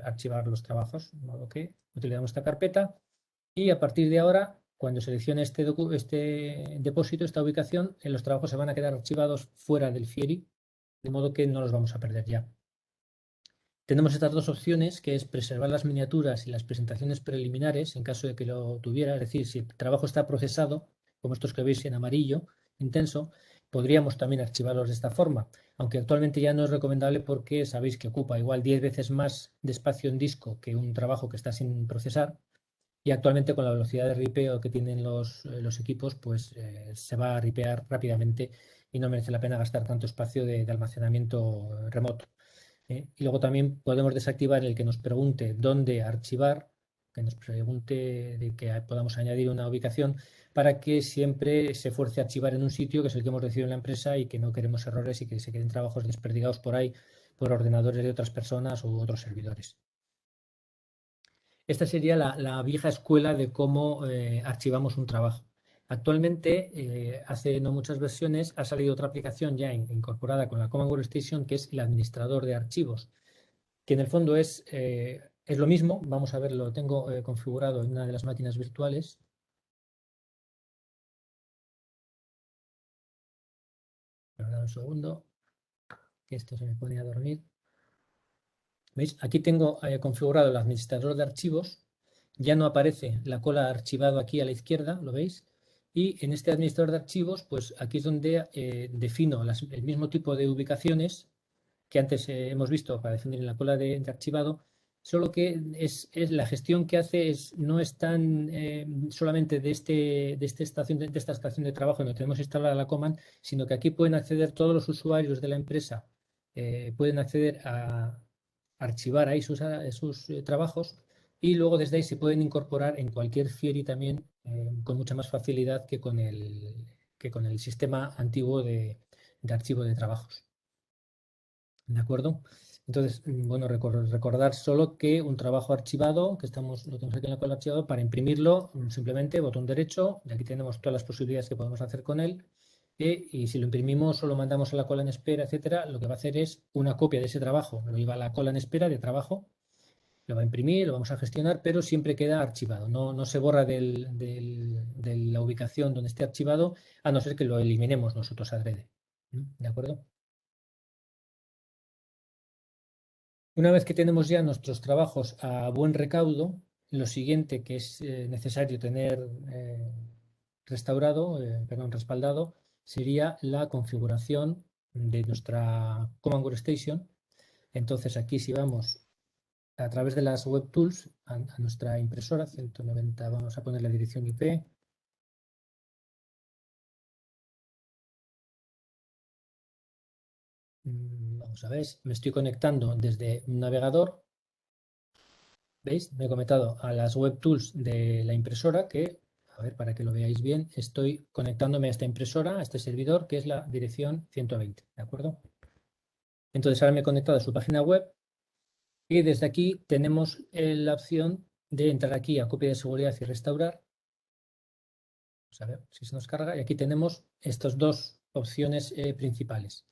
archivar los trabajos, de modo que utilizamos esta carpeta y a partir de ahora, cuando seleccione este depósito, esta ubicación, los trabajos se van a quedar archivados fuera del Fieri, de modo que no los vamos a perder ya. Tenemos estas dos opciones, que es preservar las miniaturas y las presentaciones preliminares en caso de que lo tuviera. Es decir, si el trabajo está procesado, como estos que veis en amarillo intenso, podríamos también archivarlos de esta forma, aunque actualmente ya no es recomendable porque sabéis que ocupa igual 10 veces más de espacio en disco que un trabajo que está sin procesar. Y actualmente con la velocidad de ripeo que tienen los equipos, pues se va a ripear rápidamente y no merece la pena gastar tanto espacio de almacenamiento remoto. Y luego también podemos desactivar el que nos pregunte dónde archivar, que nos pregunte de que podamos añadir una ubicación para que siempre se fuerce a archivar en un sitio que es el que hemos decidido en la empresa y que no queremos errores y que se queden trabajos desperdigados por ahí por ordenadores de otras personas u otros servidores. Esta sería la vieja escuela de cómo archivamos un trabajo. Actualmente, hace no muchas versiones, ha salido otra aplicación ya incorporada con la Command Workstation, que es el administrador de archivos, que en el fondo es lo mismo. Vamos a ver, lo tengo configurado en una de las máquinas virtuales. Perdón un segundo, que esto se me pone a dormir. ¿Veis? Aquí tengo configurado el administrador de archivos. Ya no aparece la cola archivado aquí a la izquierda, ¿lo veis? Y en este administrador de archivos, pues aquí es donde defino el mismo tipo de ubicaciones que antes hemos visto para definir en la cola de archivado, solo que la gestión que hace no es tan solamente de esta estación de trabajo donde tenemos instalada la command, sino que aquí pueden acceder todos los usuarios de la empresa, pueden acceder a archivar ahí sus trabajos y luego desde ahí se pueden incorporar en cualquier Fieri también con mucha más facilidad que con el sistema antiguo de archivo de trabajos. ¿De acuerdo? Entonces, bueno, recordar solo que un trabajo archivado, lo tenemos aquí en la cola archivado, para imprimirlo, simplemente botón derecho, y aquí tenemos todas las posibilidades que podemos hacer con él, y si lo imprimimos o lo mandamos a la cola en espera, etcétera, lo que va a hacer es una copia de ese trabajo, lo lleva a la cola en espera de trabajo, lo va a imprimir, lo vamos a gestionar, pero siempre queda archivado, no se borra de la ubicación donde esté archivado, a no ser que lo eliminemos nosotros adrede. ¿De acuerdo? Una vez que tenemos ya nuestros trabajos a buen recaudo, lo siguiente que es necesario tener respaldado, sería la configuración de nuestra Command Workstation. Entonces aquí si vamos a través de las Web Tools a nuestra impresora 190, vamos a poner la dirección IP. Vamos a ver, me estoy conectando desde un navegador. ¿Veis? Me he conectado a las web tools de la impresora que, a ver, para que lo veáis bien, estoy conectándome a esta impresora, a este servidor, que es la dirección 120, ¿de acuerdo? Entonces ahora me he conectado a su página web y desde aquí tenemos la opción de entrar aquí a copia de seguridad y restaurar. Vamos a ver si se nos carga. Y aquí tenemos estas dos opciones principales.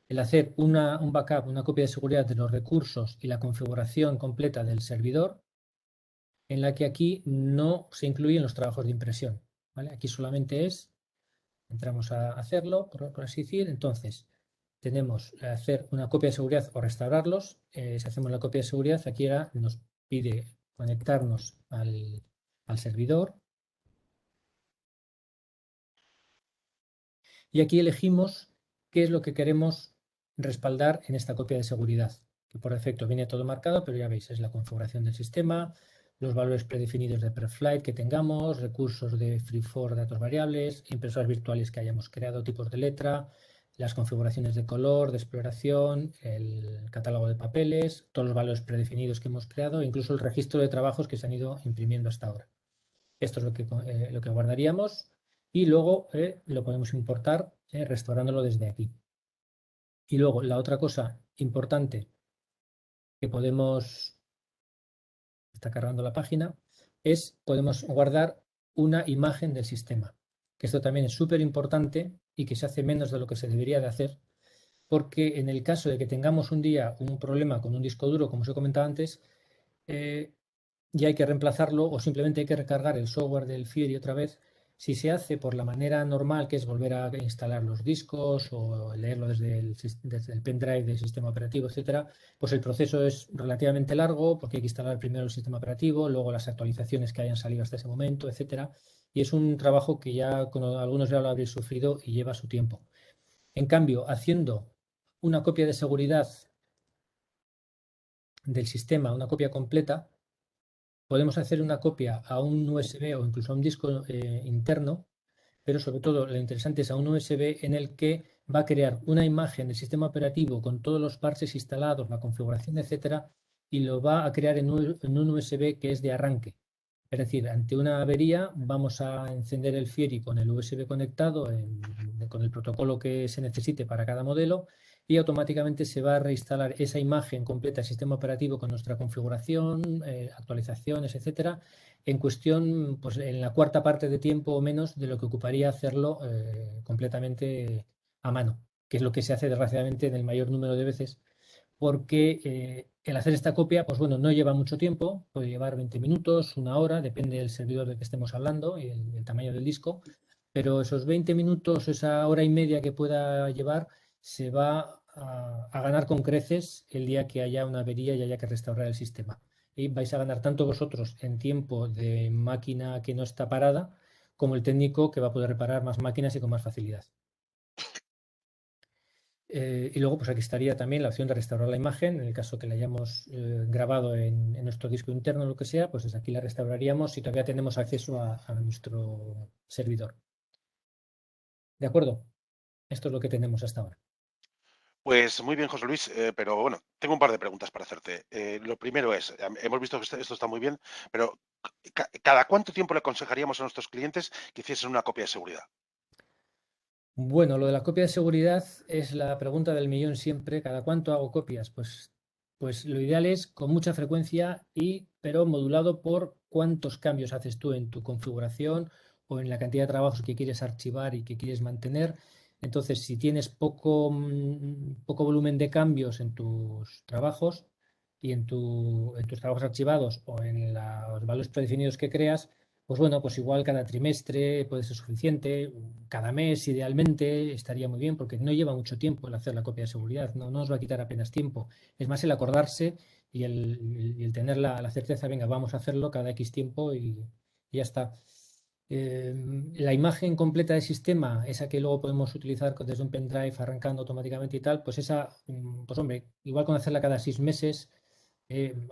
El hacer un backup, una copia de seguridad de los recursos y la configuración completa del servidor, en la que aquí no se incluyen los trabajos de impresión, ¿vale? Aquí solamente es entramos a hacerlo, por así decir. Entonces, tenemos hacer una copia de seguridad o restaurarlos. Si hacemos la copia de seguridad, aquí ahora nos pide conectarnos al servidor. Y aquí elegimos qué es lo que queremos respaldar en esta copia de seguridad, que por defecto viene todo marcado, pero ya veis, es la configuración del sistema, los valores predefinidos de preflight que tengamos, recursos de free-for datos variables, impresoras virtuales que hayamos creado, tipos de letra, las configuraciones de color, de exploración, el catálogo de papeles, todos los valores predefinidos que hemos creado, incluso el registro de trabajos que se han ido imprimiendo hasta ahora. Esto es lo que guardaríamos y luego lo podemos importar restaurándolo desde aquí. Y luego la otra cosa importante que podemos, está cargando la página, es podemos guardar una imagen del sistema. Que esto también es súper importante y que se hace menos de lo que se debería de hacer, porque en el caso de que tengamos un día un problema con un disco duro, como os he comentado antes, ya hay que reemplazarlo o simplemente hay que recargar el software del Fiori otra vez. Si se hace por la manera normal, que es volver a instalar los discos o leerlo desde el pendrive del sistema operativo, etcétera, pues el proceso es relativamente largo porque hay que instalar primero el sistema operativo, luego las actualizaciones que hayan salido hasta ese momento, etcétera. Y es un trabajo que ya con algunos ya lo habréis sufrido y lleva su tiempo. En cambio, haciendo una copia de seguridad del sistema, una copia completa, podemos hacer una copia a un USB o incluso a un disco interno, pero sobre todo lo interesante es a un USB en el que va a crear una imagen del sistema operativo con todos los parches instalados, la configuración, etcétera, y lo va a crear en un USB que es de arranque. Es decir, ante una avería vamos a encender el Fiori con el USB conectado con el protocolo que se necesite para cada modelo y automáticamente se va a reinstalar esa imagen completa del sistema operativo con nuestra configuración, actualizaciones, etcétera, en cuestión, pues en la cuarta parte de tiempo o menos de lo que ocuparía hacerlo completamente a mano, que es lo que se hace desgraciadamente en el mayor número de veces porque el hacer esta copia, pues bueno, no lleva mucho tiempo, puede llevar 20 minutos, una hora, depende del servidor del que estemos hablando y el tamaño del disco, pero esos 20 minutos, esa hora y media que pueda llevar, se va a ganar con creces el día que haya una avería y haya que restaurar el sistema. Y vais a ganar tanto vosotros en tiempo de máquina que no está parada, como el técnico que va a poder reparar más máquinas y con más facilidad. Y luego, pues aquí estaría también la opción de restaurar la imagen, en el caso que la hayamos grabado en nuestro disco interno o lo que sea, pues desde aquí la restauraríamos si todavía tenemos acceso a nuestro servidor. ¿De acuerdo? Esto es lo que tenemos hasta ahora. Pues muy bien, José Luis, pero bueno, tengo un par de preguntas para hacerte. Lo primero es, hemos visto que esto está muy bien, pero ¿cada cuánto tiempo le aconsejaríamos a nuestros clientes que hiciesen una copia de seguridad? Bueno, lo de la copia de seguridad es la pregunta del millón siempre. ¿Cada cuánto hago copias? Pues lo ideal es con mucha frecuencia pero modulado por cuántos cambios haces tú en tu configuración o en la cantidad de trabajos que quieres archivar y que quieres mantener. Entonces, si tienes poco volumen de cambios en tus trabajos y en tus trabajos archivados o en los valores predefinidos que creas, pues bueno, pues igual cada trimestre puede ser suficiente, cada mes idealmente estaría muy bien porque no lleva mucho tiempo el hacer la copia de seguridad, no os va a quitar apenas tiempo. Es más el acordarse y el tener la certeza, venga, vamos a hacerlo cada X tiempo y ya está. La imagen completa del sistema, esa que luego podemos utilizar desde un pendrive arrancando automáticamente y tal, pues esa, pues hombre, igual con hacerla cada 6 meses,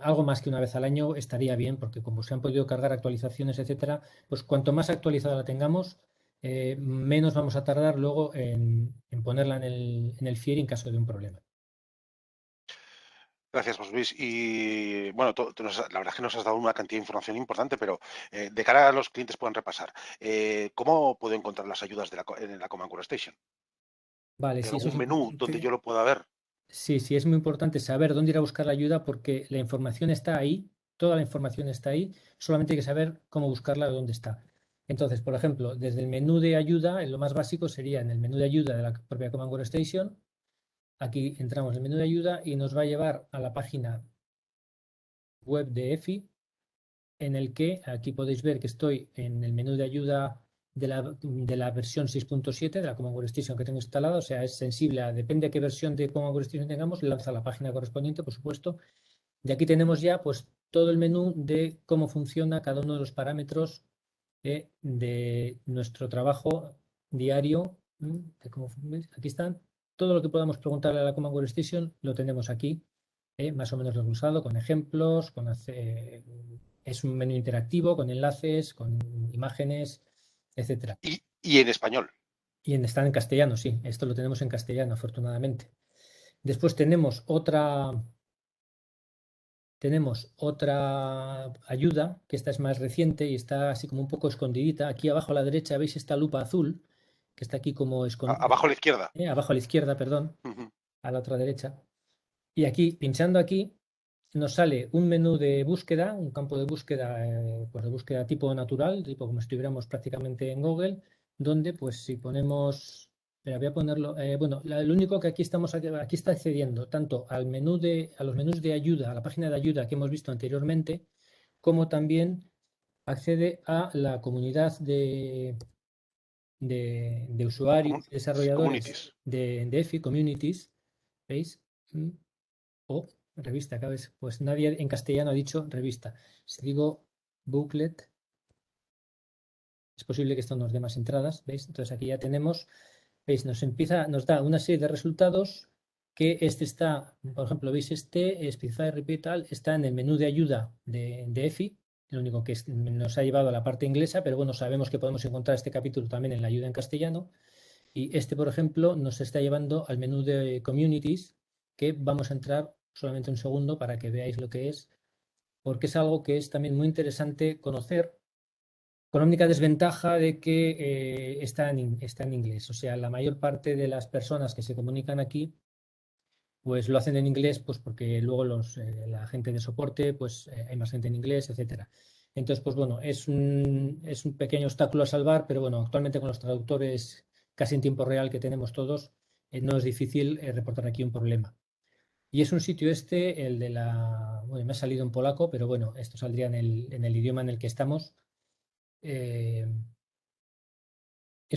algo más que una vez al año estaría bien, porque como se han podido cargar actualizaciones, etcétera, pues cuanto más actualizada la tengamos, menos vamos a tardar luego en ponerla en el Fieri en caso de un problema. Gracias, José Luis. Y bueno, la verdad es que nos has dado una cantidad de información importante, pero de cara a los clientes puedan repasar, ¿cómo puedo encontrar las ayudas en la Command Core Station? Vale, ¿Hay sí, eso algún es menú donde yo lo pueda ver? sí, sí, es muy importante saber dónde ir a buscar la ayuda porque la información está ahí, toda la información está ahí, solamente hay que saber cómo buscarla o dónde está. Entonces, por ejemplo, desde el menú de ayuda, en lo más básico sería en el menú de ayuda de la propia Command Core Station. Aquí entramos en el menú de ayuda y nos va a llevar a la página web de EFI, en el que aquí podéis ver que estoy en el menú de ayuda de la versión 6.7 de la Command Workstation que tengo instalada, o sea, es sensible depende de qué versión de Command Workstation tengamos, lanza la página correspondiente, por supuesto. Y aquí tenemos ya pues todo el menú de cómo funciona cada uno de los parámetros de nuestro trabajo diario. Aquí están. Todo lo que podamos preguntarle a la Command Workstation lo tenemos aquí, más o menos desglosado, con ejemplos, es un menú interactivo, con enlaces, con imágenes, etcétera. Y en español. Y está en castellano, sí. Esto lo tenemos en castellano, afortunadamente. Después tenemos otra ayuda, que esta es más reciente y está así como un poco escondidita. Aquí abajo a la derecha veis esta lupa azul, que está aquí como escondida. Abajo a la izquierda. Abajo a la izquierda, perdón, a la otra derecha. Y aquí, pinchando aquí, nos sale un menú de búsqueda, un campo de búsqueda, pues de búsqueda tipo natural, tipo como si estuviéramos prácticamente en Google, donde pues si ponemos, voy a ponerlo, bueno, lo único que aquí está accediendo tanto a los menús de ayuda, a la página de ayuda que hemos visto anteriormente, como también accede a la comunidad de usuarios, desarrolladores de EFI, communities, ¿veis? O revista, cada vez, pues nadie en castellano ha dicho revista. Si digo booklet, es posible que esto nos dé más entradas, ¿veis? Entonces aquí ya tenemos, ¿veis? Nos da una serie de resultados que este está, por ejemplo, ¿veis? Specify, Repeat, tal, está en el menú de ayuda de EFI, lo único que nos ha llevado a la parte inglesa, pero bueno, sabemos que podemos encontrar este capítulo también en la ayuda en castellano. Y este, por ejemplo, nos está llevando al menú de Communities, que vamos a entrar solamente un segundo para que veáis lo que es, porque es algo que es también muy interesante conocer, con la única desventaja de que está en inglés. O sea, la mayor parte de las personas que se comunican aquí, pues lo hacen en inglés, pues porque luego la gente de soporte, pues hay más gente en inglés, etcétera. Entonces, pues bueno, es un pequeño obstáculo a salvar, pero bueno, actualmente con los traductores casi en tiempo real que tenemos todos, no es difícil reportar aquí un problema. Y es un sitio el de bueno, me ha salido en polaco, pero bueno, esto saldría en el idioma en el que estamos. Es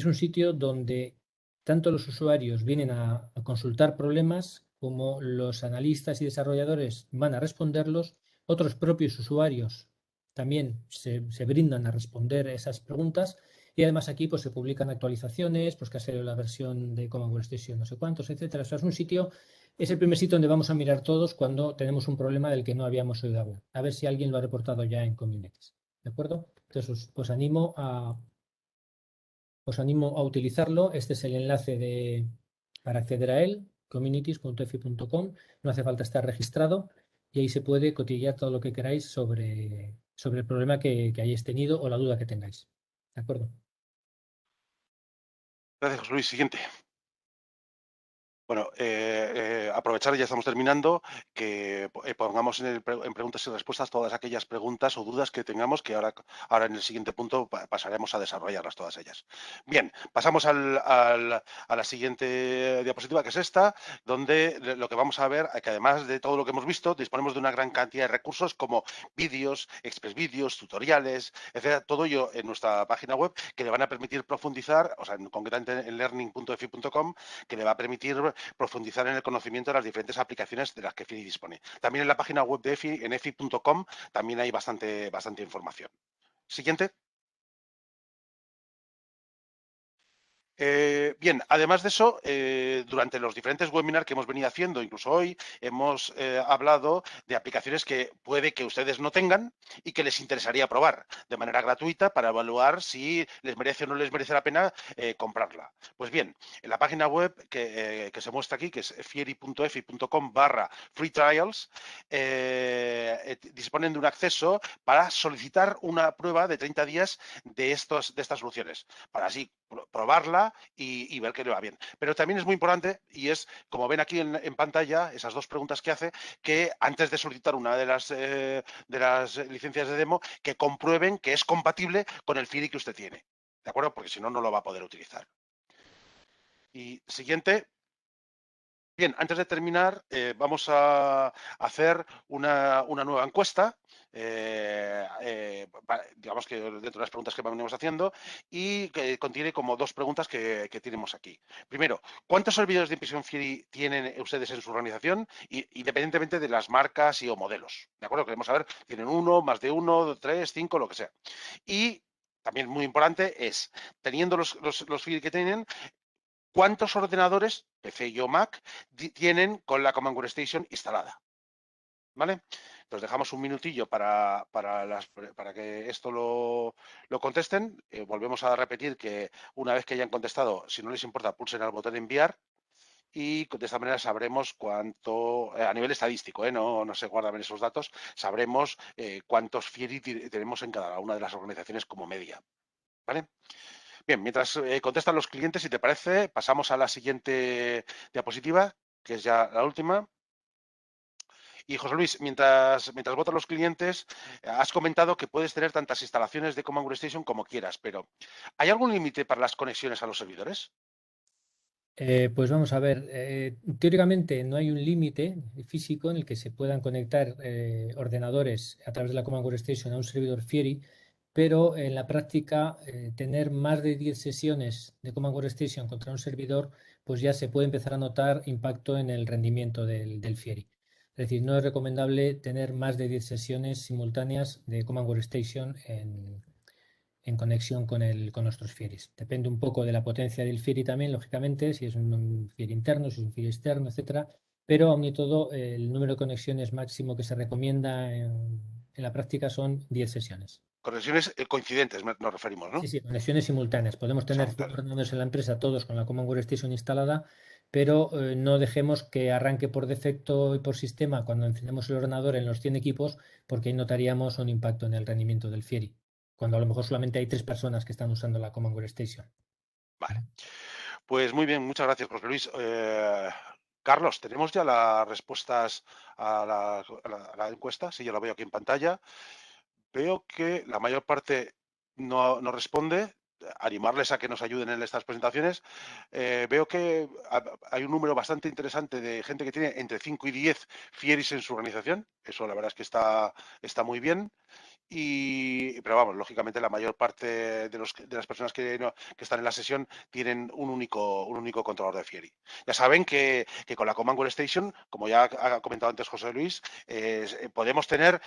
un sitio donde tanto los usuarios vienen a consultar problemas como los analistas y desarrolladores van a responderlos. Otros propios usuarios también se brindan a responder esas preguntas. Y además aquí pues, se publican actualizaciones, pues que ha salido la versión de Command Workstation no sé cuántos, etcétera. O sea, es el primer sitio donde vamos a mirar todos cuando tenemos un problema del que no habíamos oído hablar. A ver si alguien lo ha reportado ya en Communities. ¿De acuerdo? Entonces os animo a utilizarlo. Este es el enlace para acceder a él, communities.efi.com. No hace falta estar registrado y ahí se puede cotillear todo lo que queráis sobre el problema que hayáis tenido o la duda que tengáis. ¿De acuerdo? Gracias, José Luis. Siguiente. Bueno, aprovechar, ya estamos terminando, que pongamos en preguntas y respuestas todas aquellas preguntas o dudas que tengamos, que ahora en el siguiente punto pasaremos a desarrollarlas todas ellas. Bien, pasamos a la siguiente diapositiva, que es esta, donde lo que vamos a ver, que además de todo lo que hemos visto, disponemos de una gran cantidad de recursos como vídeos, express vídeos, tutoriales, etcétera, todo ello en nuestra página web, que le van a permitir profundizar, o sea, concretamente en learning.efi.com, que le va a permitir profundizar en el conocimiento de las diferentes aplicaciones de las que EFI dispone. También en la página web de EFI, en efi.com, también hay bastante información. Siguiente. Bien, además de eso, durante los diferentes webinars que hemos venido haciendo, incluso hoy, hemos hablado de aplicaciones que puede que ustedes no tengan y que les interesaría probar de manera gratuita para evaluar si les merece o no les merece la pena comprarla. Pues bien, en la página web que se muestra aquí, que es fieri.efi.com/free trials, disponen de un acceso para solicitar una prueba de 30 días de estas soluciones, para así probarla y ver que le va bien. Pero también es muy importante, y es, como ven aquí en pantalla, esas dos preguntas que hace, que antes de solicitar una de las licencias de demo, que comprueben que es compatible con el Fieri que usted tiene. ¿De acuerdo? Porque si no, no lo va a poder utilizar. Y siguiente. Bien, antes de terminar, vamos a hacer una nueva encuesta, digamos que dentro de las preguntas que venimos haciendo, y que contiene como dos preguntas que tenemos aquí. Primero, ¿cuántos servidores de impresión Fieri tienen ustedes en su organización? Independientemente de las marcas o modelos. ¿De acuerdo? Queremos saber, ¿tienen uno, más de uno, tres, cinco, lo que sea? Y también muy importante es, teniendo los Fieri que tienen, ¿cuántos ordenadores, PC o Mac, tienen con la Command Workstation instalada? ¿Vale? Entonces dejamos un minutillo para que esto lo contesten. Volvemos a repetir que una vez que hayan contestado, si no les importa, pulsen al botón enviar y de esta manera sabremos cuánto, a nivel estadístico, no se guardan esos datos, sabremos cuántos Fieri tenemos en cada una de las organizaciones como media. ¿Vale? Bien, mientras contestan los clientes, si te parece, pasamos a la siguiente diapositiva, que es ya la última. Y José Luis, mientras votan los clientes, has comentado que puedes tener tantas instalaciones de Command Workstation como quieras, pero ¿hay algún límite para las conexiones a los servidores? Pues vamos a ver, teóricamente no hay un límite físico en el que se puedan conectar ordenadores a través de la Command Workstation a un servidor Fieri, pero en la práctica tener más de 10 sesiones de Command Workstation contra un servidor, pues ya se puede empezar a notar impacto en el rendimiento del Fieri. Es decir, no es recomendable tener más de 10 sesiones simultáneas de Command Workstation en conexión con nuestros Fieris. Depende un poco de la potencia del Fieri también, lógicamente, si es un Fieri interno, si es un Fieri externo, etcétera. Pero aún y todo, el número de conexiones máximo que se recomienda en la práctica son 10 sesiones. Conexiones coincidentes, nos referimos, Sí, ¿no? sí, conexiones simultáneas. Podemos tener 100 Simultáneo. ordenadores en la empresa, todos con la Common Workstation instalada, pero no dejemos que arranque por defecto y por sistema cuando encendemos el ordenador en los 100 equipos, porque ahí notaríamos un impacto en el rendimiento del Fieri, cuando a lo mejor solamente hay 3 personas que están usando la Common Workstation. Vale. Pues muy bien, muchas gracias, José Luis. Carlos, ¿tenemos ya las respuestas a la encuesta? Sí, yo la veo aquí en pantalla. Veo que la mayor parte no responde. Animarles a que nos ayuden en estas presentaciones. Veo que hay un número bastante interesante de gente que tiene entre 5 y 10 Fieris en su organización. Eso la verdad es que está muy bien. Pero vamos, lógicamente la mayor parte de las personas que están en la sesión tienen un único controlador de Fieri. Ya saben que con la Command Workstation, como ya ha comentado antes José Luis, podemos tener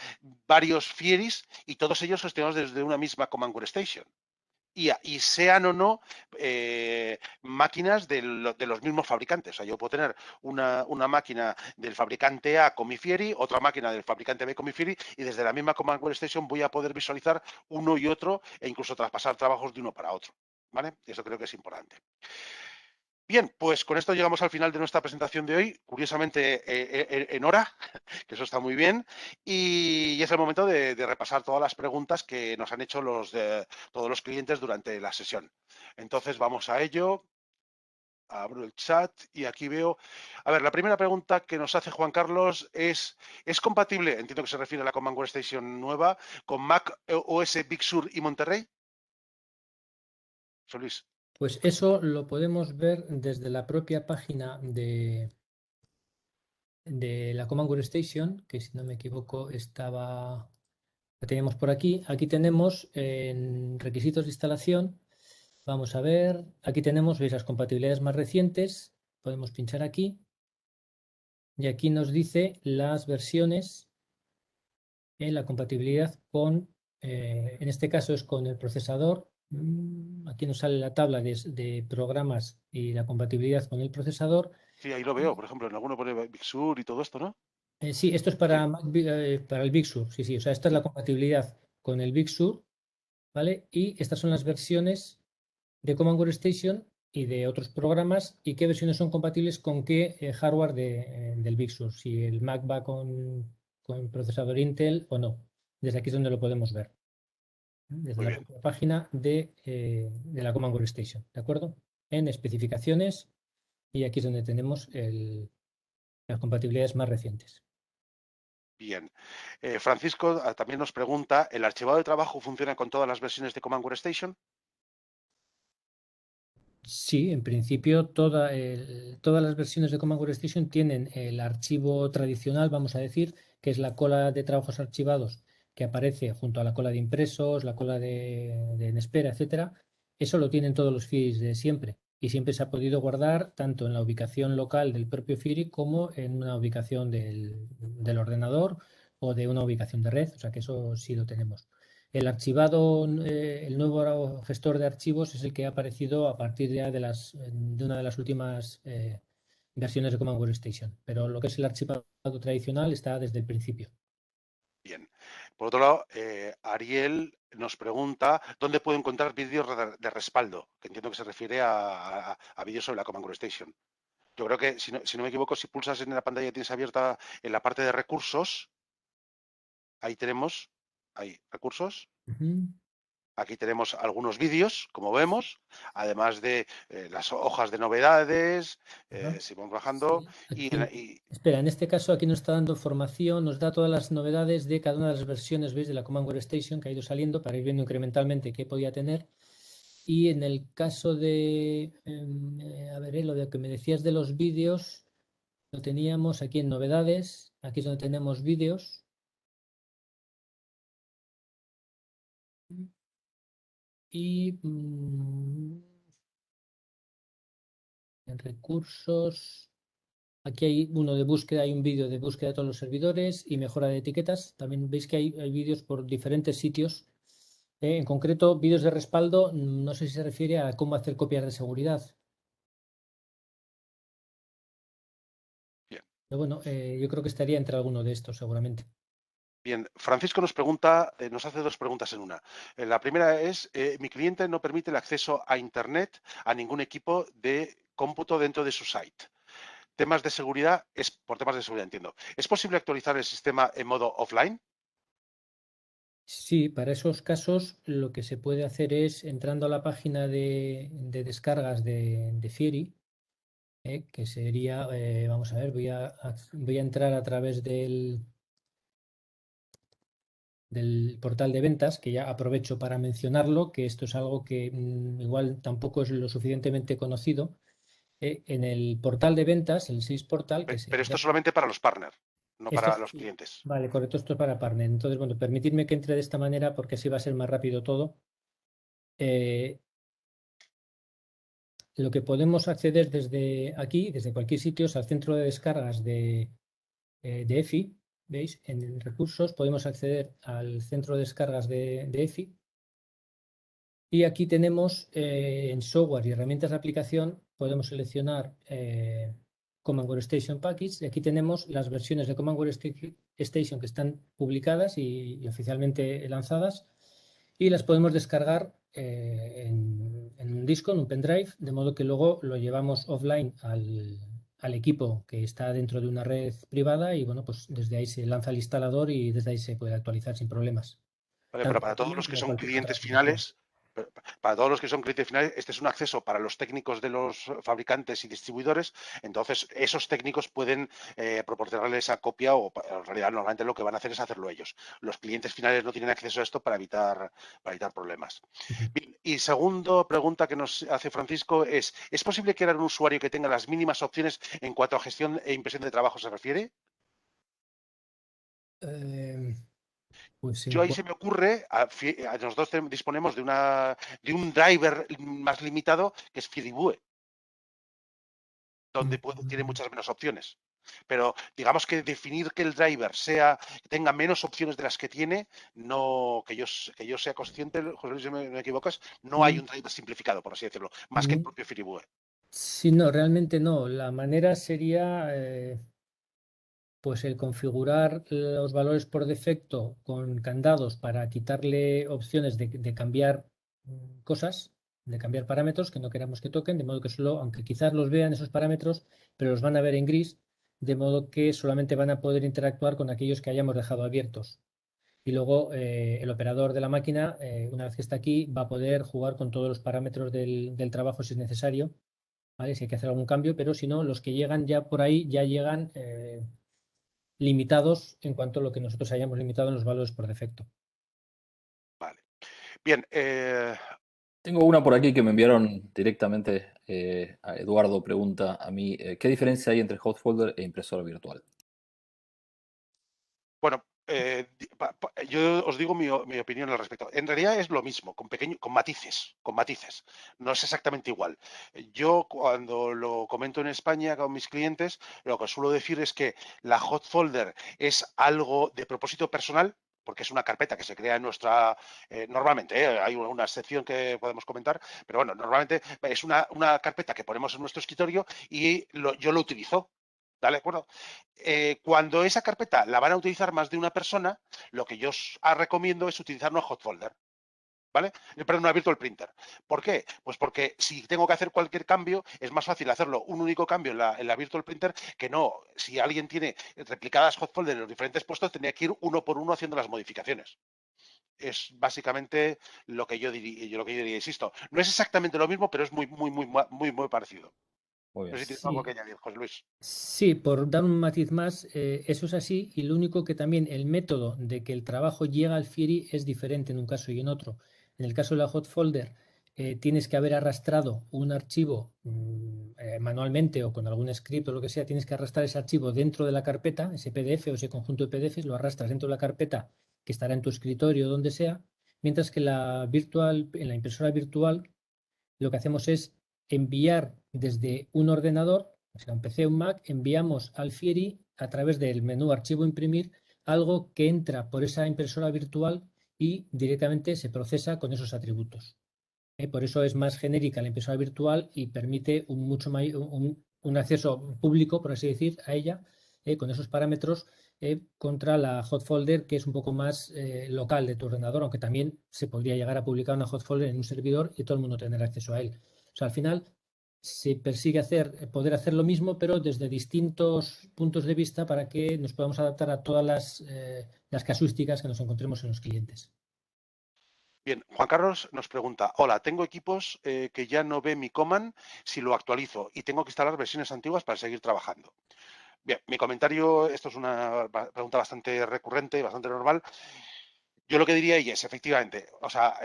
varios Fieris y todos ellos gestionados desde una misma Command Workstation. Y sean o no máquinas de los mismos fabricantes. O sea, yo puedo tener una máquina del fabricante A con mi Fieri, otra máquina del fabricante B con mi Fieri, y desde la misma Command Workstation voy a poder visualizar uno y otro e incluso traspasar trabajos de uno para otro. ¿Vale? Eso creo que es importante. Bien, pues con esto llegamos al final de nuestra presentación de hoy, curiosamente en hora, que eso está muy bien, y es el momento de repasar todas las preguntas que nos han hecho todos los clientes durante la sesión. Entonces vamos a ello. Abro el chat y aquí veo. A ver, la primera pregunta que nos hace Juan Carlos ¿es compatible, entiendo que se refiere a la Command Workstation nueva, con Mac OS Big Sur y Monterrey? Solís. Pues eso lo podemos ver desde la propia página de la Command Workstation, que si no me equivoco la teníamos por aquí. Aquí tenemos en requisitos de instalación, vamos a ver, aquí tenemos, veis, las compatibilidades más recientes, podemos pinchar aquí y aquí nos dice las versiones en la compatibilidad en este caso es con el procesador. Aquí nos sale la tabla de programas y la compatibilidad con el procesador. Sí, ahí lo veo, por ejemplo, en alguno pone Big Sur y todo esto, ¿no? Sí, esto es Sí, para el Big Sur. Sí, sí, o sea, esta es la compatibilidad con el Big Sur, ¿vale? Y estas son las versiones de Command Workstation y de otros programas y qué versiones son compatibles con qué hardware del Big Sur, si el Mac va con procesador Intel o no. Desde aquí es donde lo podemos ver, desde muy la bien. propia página de la Command Workstation, ¿de acuerdo? En especificaciones y aquí es donde tenemos las compatibilidades más recientes. Bien. Francisco también nos pregunta, ¿el archivado de trabajo funciona con todas las versiones de Command Workstation? Sí, en principio todas las versiones de Command Workstation tienen el archivo tradicional, vamos a decir, que es la cola de trabajos archivados que aparece junto a la cola de impresos, la cola de en espera, etcétera. Eso lo tienen todos los FIRIs de siempre y siempre se ha podido guardar tanto en la ubicación local del propio FIRI como en una ubicación del ordenador o de una ubicación de red, o sea que eso sí lo tenemos. El archivado, el nuevo gestor de archivos es el que ha aparecido a partir ya de una de las últimas versiones de Command Workstation, pero lo que es el archivado tradicional está desde el principio. Bien. Por otro lado, Ariel nos pregunta dónde puedo encontrar vídeos de respaldo, que entiendo que se refiere a vídeos sobre la Command Workstation. Yo creo que, si no me equivoco, si pulsas en la pantalla que tienes abierta en la parte de recursos, ahí tenemos, ahí, recursos. Ujú. Aquí tenemos algunos vídeos, como vemos, además de las hojas de novedades, Ajá. si vamos bajando, Sí, y, aquí, espera, en este caso aquí nos está dando formación, nos da todas las novedades de cada una de las versiones, ¿veis? De la Command Workstation que ha ido saliendo para ir viendo incrementalmente qué podía tener. Y en el caso de, a ver, lo de que me decías de los vídeos, lo teníamos aquí en novedades, aquí es donde tenemos vídeos. Y en recursos, aquí hay uno de búsqueda, hay un vídeo de búsqueda de todos los servidores y mejora de etiquetas. También veis que hay vídeos por diferentes sitios. En concreto, vídeos de respaldo, no sé si se refiere a cómo hacer copias de seguridad. bien. Pero bueno, yo creo que estaría entre alguno de estos, seguramente. Bien, Francisco nos pregunta, nos hace dos preguntas en una. La primera es, mi cliente no permite el acceso a Internet a ningún equipo de cómputo dentro de su site. Temas de seguridad, por temas de seguridad entiendo. ¿Es posible actualizar el sistema en modo offline? Sí, para esos casos lo que se puede hacer es entrando a la página de descargas de Fieri, que sería, vamos a ver, voy a entrar a través del portal de ventas, que ya aprovecho para mencionarlo, que esto es algo que igual tampoco es lo suficientemente conocido. En el portal de ventas, el SIS portal, que Pero se esto es llama, solamente para los partners, no esto para es, los clientes. vale, correcto, esto es para partner. Entonces, bueno, permitidme que entre de esta manera porque así va a ser más rápido todo. Eh, Lo que podemos acceder desde aquí, desde cualquier sitio, es al centro de descargas de EFI. ¿Veis? En recursos podemos acceder al centro de descargas de EFI. Y aquí tenemos en software y herramientas de aplicación, podemos seleccionar Command Workstation Package. Y aquí tenemos las versiones de Command Workstation que están publicadas y oficialmente lanzadas. Y las podemos descargar en un disco, en un pendrive, de modo que luego lo llevamos offline al equipo que está dentro de una red privada y bueno, pues desde ahí se lanza el instalador y desde ahí se puede actualizar sin problemas, Vale, pero tanto para todos aquí los que como son cualquier otra clientes aplicación. finales, para todos los que son clientes finales, este es un acceso para los técnicos de los fabricantes y distribuidores. Entonces, esos técnicos pueden proporcionarle esa copia o en realidad normalmente lo que van a hacer es hacerlo ellos. Los clientes finales no tienen acceso a esto para evitar problemas. Ujú. Bien, y segundo pregunta que nos hace Francisco ¿es posible crear un usuario que tenga las mínimas opciones en cuanto a gestión e impresión de trabajo se refiere? Eh, pues Yo ahí se me ocurre, nosotros disponemos de un driver más limitado que es Fidibue, donde tiene muchas menos opciones. Pero digamos que definir que el driver tenga menos opciones de las que tiene, no, que yo sea consciente, José Luis, si me equivocas, no hay mm, un driver simplificado, por así decirlo, más que el mm, propio Fidibue. sí, no, realmente no. La manera sería pues el configurar los valores por defecto con candados para quitarle opciones de cambiar cosas, de cambiar parámetros que no queramos que toquen, de modo que solo, aunque quizás los vean esos parámetros, pero los van a ver en gris, de modo que solamente van a poder interactuar con aquellos que hayamos dejado abiertos. Y luego el operador de la máquina, una vez que está aquí, va a poder jugar con todos los parámetros del trabajo si es necesario, ¿vale? Si hay que hacer algún cambio, pero si no, los que llegan ya por ahí ya llegan limitados en cuanto a lo que nosotros hayamos limitado en los valores por defecto. Vale. Bien, Tengo una por aquí que me enviaron directamente Eduardo pregunta a mí, ¿qué diferencia hay entre hot folder e impresora virtual? Bueno, yo os digo mi opinión al respecto. En realidad es lo mismo, con matices, con matices. No es exactamente igual. Yo cuando lo comento en España con mis clientes, lo que suelo decir es que la hot folder es algo de propósito personal, porque es una carpeta que se crea en nuestra, normalmente, hay una sección que podemos comentar, pero bueno, normalmente es una carpeta que ponemos en nuestro escritorio y yo lo utilizo. ¿De acuerdo? Cuando esa carpeta la van a utilizar más de una persona, lo que yo os recomiendo es utilizar una hot folder. ¿Vale? Perdón, una virtual printer. ¿Por qué? Pues porque si tengo que hacer cualquier cambio, es más fácil hacerlo un único cambio en la virtual printer que no. Si alguien tiene replicadas hot folder en los diferentes puestos, tendría que ir uno por uno haciendo las modificaciones. Es básicamente lo que yo diría, insisto. No es exactamente lo mismo, pero es muy, muy, muy, muy, muy parecido. Muy No bien. sé si tienes algo que Sí, añadir, José Luis. sí, por dar un matiz más, eso es así y lo único que también el método de que el trabajo llega al Fieri es diferente en un caso y en otro. En el caso de la hot folder, tienes que haber arrastrado un archivo manualmente o con algún script o lo que sea, tienes que arrastrar ese archivo dentro de la carpeta, ese PDF o ese conjunto de PDFs, lo arrastras dentro de la carpeta que estará en tu escritorio o donde sea, mientras que en la impresora virtual, lo que hacemos es enviar desde un ordenador, o sea, un PC o un Mac, enviamos al Fieri a través del menú archivo imprimir algo que entra por esa impresora virtual y directamente se procesa con esos atributos. Por eso es más genérica la impresora virtual y permite un acceso público, por así decir, a ella, con esos parámetros, contra la hot folder, que es un poco más local de tu ordenador, aunque también se podría llegar a publicar una hot folder en un servidor y todo el mundo tener acceso a él. O sea, al final se persigue poder hacer lo mismo, pero desde distintos puntos de vista para que nos podamos adaptar a todas las casuísticas que nos encontremos en los clientes. Bien, Juan Carlos nos pregunta, hola, tengo equipos que ya no ve mi command si lo actualizo y tengo que instalar versiones antiguas para seguir trabajando. Bien, mi comentario, esto es una pregunta bastante recurrente, bastante normal. Yo lo que diría y es, efectivamente, o sea,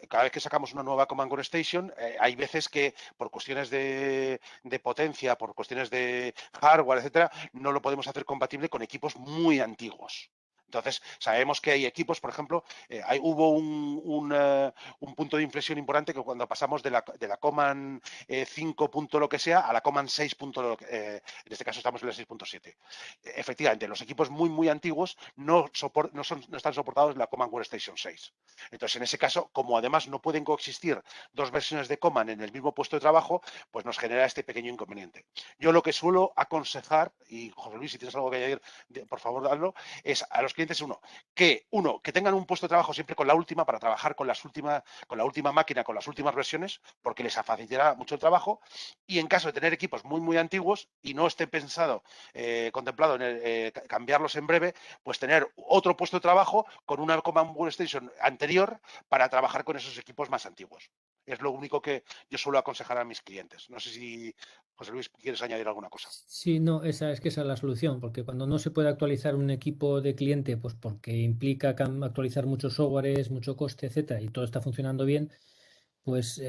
cada vez que sacamos una nueva Command Core Station, hay veces que por cuestiones de potencia, por cuestiones de hardware, etcétera, no lo podemos hacer compatible con equipos muy antiguos. Entonces, sabemos que hay equipos, por ejemplo, hubo un punto de inflexión importante que cuando pasamos de la Command 5 punto lo que sea a la Command 6 punto en este caso estamos en la 6.7. Efectivamente, los equipos muy, muy antiguos no están soportados en la Command Workstation 6. Entonces, en ese caso, como además no pueden coexistir dos versiones de Command en el mismo puesto de trabajo, pues nos genera este pequeño inconveniente. Yo lo que suelo aconsejar, y José Luis, si tienes algo que añadir, por favor, dadlo, es a los clientes que tengan un puesto de trabajo siempre con la última para trabajar con la última máquina, con las últimas versiones, porque les facilitará mucho el trabajo. Y en caso de tener equipos muy, muy antiguos y no esté contemplado en cambiarlos en breve, pues tener otro puesto de trabajo con una Command Workstation anterior para trabajar con esos equipos más antiguos. Es lo único que yo suelo aconsejar a mis clientes. No sé si, José Luis, quieres añadir alguna cosa. Sí, no, esa es la solución, porque cuando no se puede actualizar un equipo de cliente, pues porque implica actualizar muchos softwares, mucho coste, etcétera, y todo está funcionando bien, pues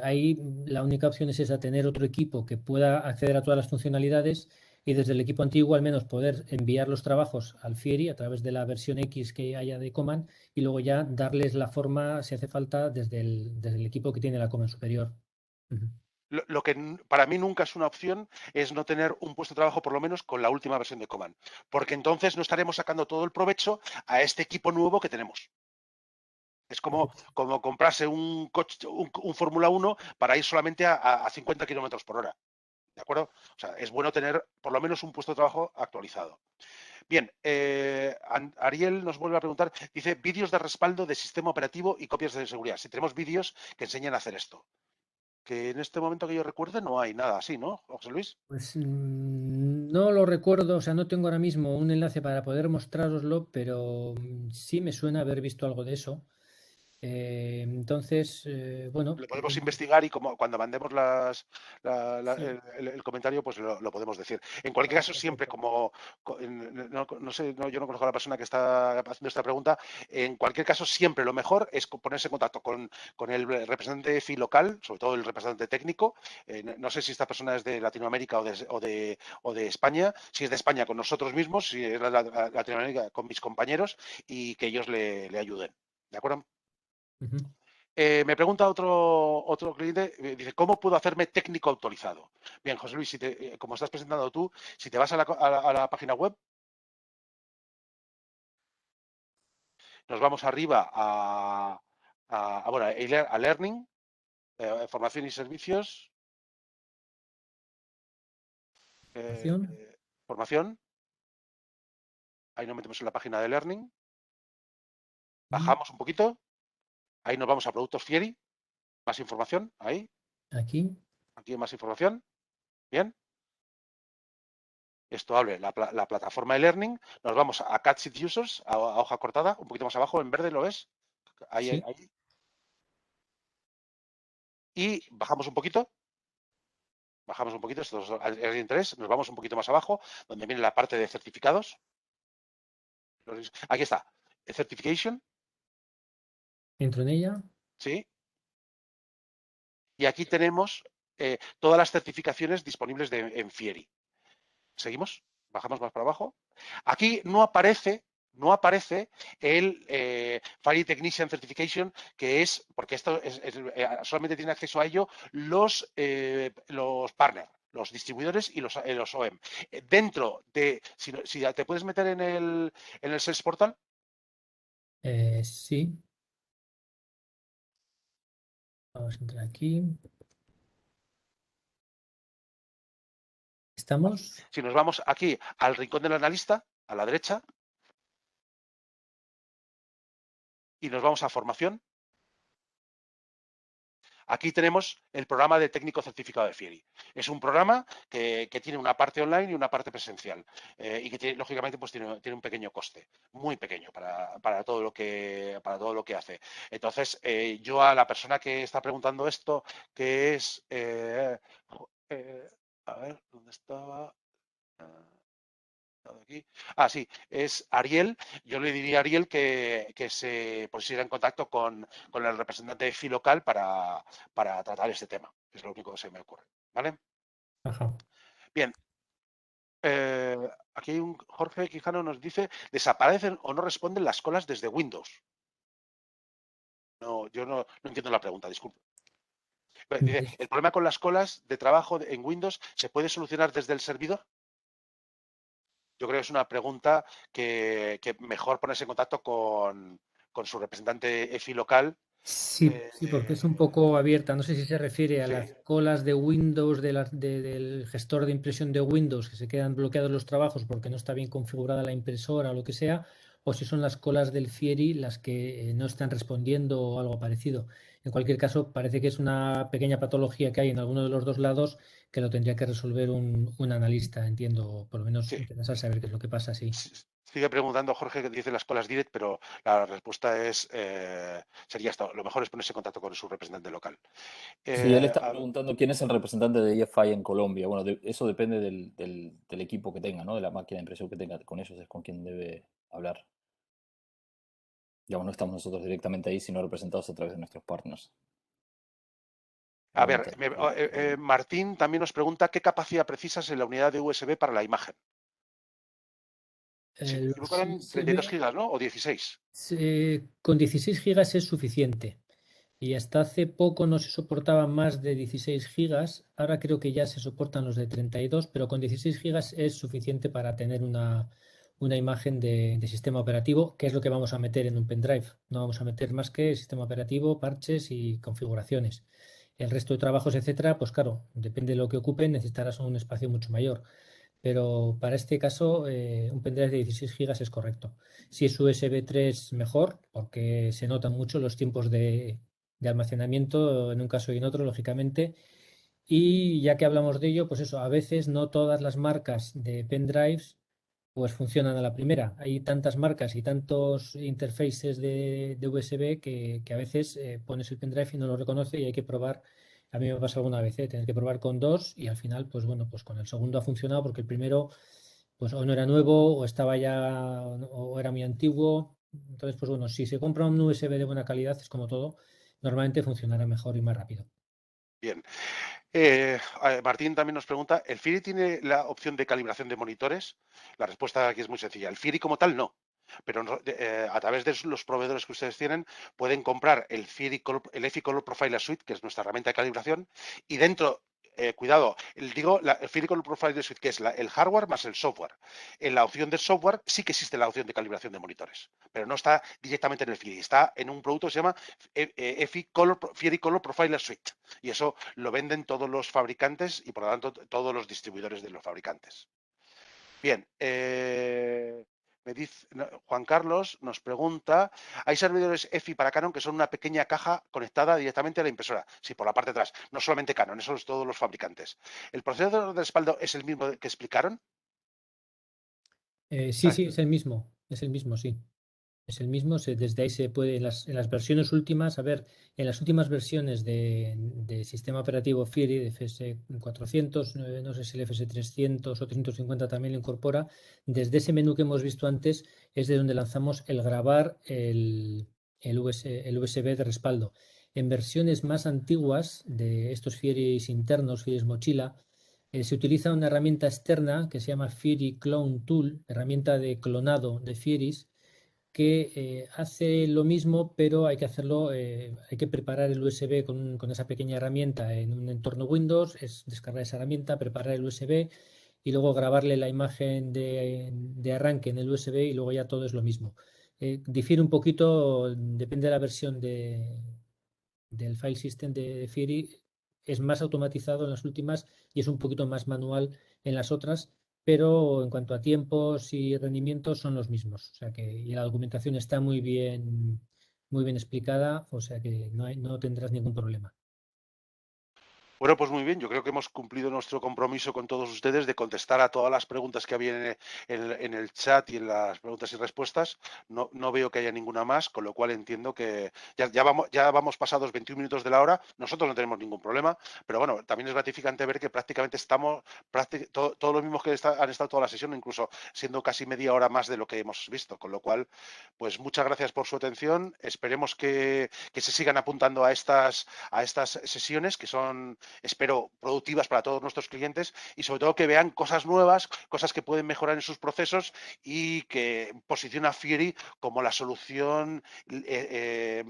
ahí la única opción es esa, tener otro equipo que pueda acceder a todas las funcionalidades y desde el equipo antiguo al menos poder enviar los trabajos al Fieri a través de la versión X que haya de Command y luego ya darles la forma, si hace falta, desde el equipo que tiene la Command superior. Ujú. Lo que para mí nunca es una opción es no tener un puesto de trabajo por lo menos con la última versión de Command, porque entonces no estaremos sacando todo el provecho a este equipo nuevo que tenemos. Es como comprarse un coche, un Fórmula 1 para ir solamente a 50 kilómetros por hora. ¿De acuerdo? O sea, es bueno tener por lo menos un puesto de trabajo actualizado. Bien, Ariel nos vuelve a preguntar, dice, vídeos de respaldo de sistema operativo y copias de seguridad. Si tenemos vídeos que enseñan a hacer esto. Que en este momento que yo recuerde no hay nada así, ¿no, José Luis? Pues no lo recuerdo, o sea, no tengo ahora mismo un enlace para poder mostrároslo, pero sí me suena haber visto algo de eso. Entonces, bueno, Lo podemos investigar y cuando mandemos sí, el comentario, pues lo podemos decir. En cualquier caso, siempre perfecto. como, no sé, yo no conozco a la persona que está haciendo esta pregunta, en cualquier caso, siempre lo mejor es ponerse en contacto con el representante de FI local, sobre todo el representante técnico. No sé si esta persona es de Latinoamérica o de España. Si es de España, con nosotros mismos, si es de Latinoamérica, con mis compañeros, y que ellos le ayuden. ¿De acuerdo? Ujú. Me pregunta otro cliente, dice, ¿cómo puedo hacerme técnico autorizado? Bien, José Luis, como estás presentando tú, si te vas a la página web, nos vamos arriba bueno, a Learning, formación y servicios, eh, Información. formación, ahí nos metemos en la página de Learning, Mm, bajamos un poquito, ahí nos vamos a productos Fieri, más información, ahí, aquí, aquí hay más información, bien. Esto abre la plataforma de Learning, nos vamos a Cat Sheet Users, a hoja cortada, un poquito más abajo, en verde, ¿lo ves? Ahí, sí, ahí. Y bajamos un poquito, esto es el 3, nos vamos un poquito más abajo, donde viene la parte de certificados. Aquí está, Certification, entro en ella. ¿sí? Y aquí tenemos todas las certificaciones disponibles en Fieri. ¿Seguimos? Bajamos más para abajo. Aquí no aparece el Fire Technician Certification, que es, porque esto solamente tiene acceso a ello los partners, los distribuidores y los OEM. Dentro de, si te puedes meter en el Sales Portal, Sí, vamos a entrar aquí. ¿vale? Estamos Si nos vamos aquí al rincón del analista, a la derecha, y nos vamos a formación, aquí tenemos el programa de técnico certificado de Fieri. Es un programa que tiene una parte online y una parte presencial y que lógicamente pues tiene un pequeño coste, muy pequeño para todo lo que hace. Entonces, yo a la persona que está preguntando esto, que es, a ver, ¿dónde estaba? Aquí. Sí, es Ariel. Yo le diría a Ariel que se pusiera en contacto con el representante de FI local para tratar este tema. Es lo único que se me ocurre. ¿Vale? ajá. Bien. Aquí hay un Jorge Quijano nos dice, ¿desaparecen o no responden las colas desde Windows? No, yo no entiendo la pregunta, disculpe. Dice, ¿el problema con las colas de trabajo en Windows se puede solucionar desde el servidor? Yo creo que es una pregunta que mejor ponerse en contacto con su representante EFI local. Sí, sí, porque es un poco abierta. No sé si se refiere a Sí, las colas de Windows del gestor de impresión de Windows que se quedan bloqueados los trabajos porque no está bien configurada la impresora o lo que sea, o si son las colas del Fieri las que no están respondiendo o algo parecido. En cualquier caso, parece que es una pequeña patología que hay en alguno de los dos lados que lo tendría que resolver un analista, entiendo, por lo menos sí. intentar saber qué es lo que pasa, sí. Sigue preguntando Jorge que dice las colas direct, pero la respuesta sería esta. Lo mejor es ponerse en contacto con su representante local. Sí, él Eh, está a- preguntando quién es el representante de EFI en Colombia. Bueno, eso depende del equipo que tenga, ¿no? De la máquina de impresión que tenga. Con ellos es con quien debe hablar. Digamos, no estamos nosotros directamente ahí, sino representados a través de nuestros partners. a ver, Obviamente. Martín también nos pregunta qué capacidad precisas en la unidad de USB para la imagen. Si me equivoco Los eran 32 USB gigas, ¿no? O 16. con 16 gigas es suficiente. Y hasta hace poco no se soportaban más de 16 gigas. Ahora creo que ya se soportan los de 32, pero con 16 gigas es suficiente para tener una imagen de sistema operativo, que es lo que vamos a meter en un pendrive. No vamos a meter más que sistema operativo, parches y configuraciones. El resto de trabajos, etcétera, pues claro, depende de lo que ocupen, necesitarás un espacio mucho mayor. Pero para este caso, un pendrive de 16 gigas es correcto. Si es USB 3, mejor, porque se notan mucho los tiempos de almacenamiento en un caso y en otro, lógicamente. Y ya que hablamos de ello, pues eso, a veces no todas las marcas de pendrives pues funcionan a la primera. Hay tantas marcas y tantos interfaces de USB que a veces pones el pendrive y no lo reconoce y hay que probar. A mí me pasa alguna vez, tener que probar con dos y al final, pues bueno, pues con el segundo ha funcionado porque el primero, pues o no era nuevo o estaba ya o era muy antiguo. Entonces, pues bueno, si se compra un USB de buena calidad, es como todo, normalmente funcionará mejor y más rápido. Bien. Martín también nos pregunta, ¿el FIRI tiene la opción de calibración de monitores? La respuesta aquí es muy sencilla. El FIRI como tal no, pero a través de los proveedores que ustedes tienen pueden comprar el EFI Color Profiler Suite, que es nuestra herramienta de calibración, y dentro, cuidado, el FIRI Color Profiler Suite, que es el hardware más el software. En la opción del software sí que existe la opción de calibración de monitores, pero no está directamente en el FIRI, está en un producto que se llama FIRI Color Profiler Suite. Y eso lo venden todos los fabricantes y por lo tanto todos los distribuidores de los fabricantes. Bien, me dice, Juan Carlos nos pregunta, ¿hay servidores EFI para Canon que son una pequeña caja conectada directamente a la impresora? Sí, por la parte de atrás. No solamente Canon, eso es todos los fabricantes. ¿El procesador de respaldo es el mismo que explicaron? Sí, sí, es el mismo, sí. Es el mismo, desde ahí se puede, en las versiones últimas, a ver, en las últimas versiones de sistema operativo Fiori, de FS400, no sé si el FS300 o 350 también lo incorpora, desde ese menú que hemos visto antes es de donde lanzamos el grabar el USB de respaldo. En versiones más antiguas de estos Fieris internos, Fieris Mochila, se utiliza una herramienta externa que se llama Fiori Clone Tool, herramienta de clonado de Fieris, que hace lo mismo, pero hay que hacerlo, hay que preparar el USB con esa pequeña herramienta en un entorno Windows, es descargar esa herramienta, preparar el USB y luego grabarle la imagen de arranque en el USB y luego ya todo es lo mismo. Difiere un poquito, depende de la versión del file system de Fiori, es más automatizado en las últimas y es un poquito más manual en las otras, pero en cuanto a tiempos y rendimientos son los mismos. O sea que y la documentación está muy bien explicada, o sea que no tendrás ningún problema. Bueno, pues muy bien, yo creo que hemos cumplido nuestro compromiso con todos ustedes de contestar a todas las preguntas que había en el chat y en las preguntas y respuestas. No veo que haya ninguna más, con lo cual entiendo que ya vamos pasados 21 minutos de la hora. Nosotros no tenemos ningún problema, pero bueno, también es gratificante ver que prácticamente estamos, todos los mismos que han estado toda la sesión, incluso siendo casi media hora más de lo que hemos visto, con lo cual, pues muchas gracias por su atención. Esperemos que se sigan apuntando a estas sesiones que son, espero, productivas para todos nuestros clientes y sobre todo que vean cosas nuevas, cosas que pueden mejorar en sus procesos y que posiciona Fiori como la solución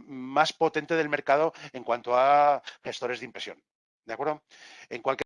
más potente del mercado en cuanto a gestores de impresión. ¿De acuerdo? En cualquier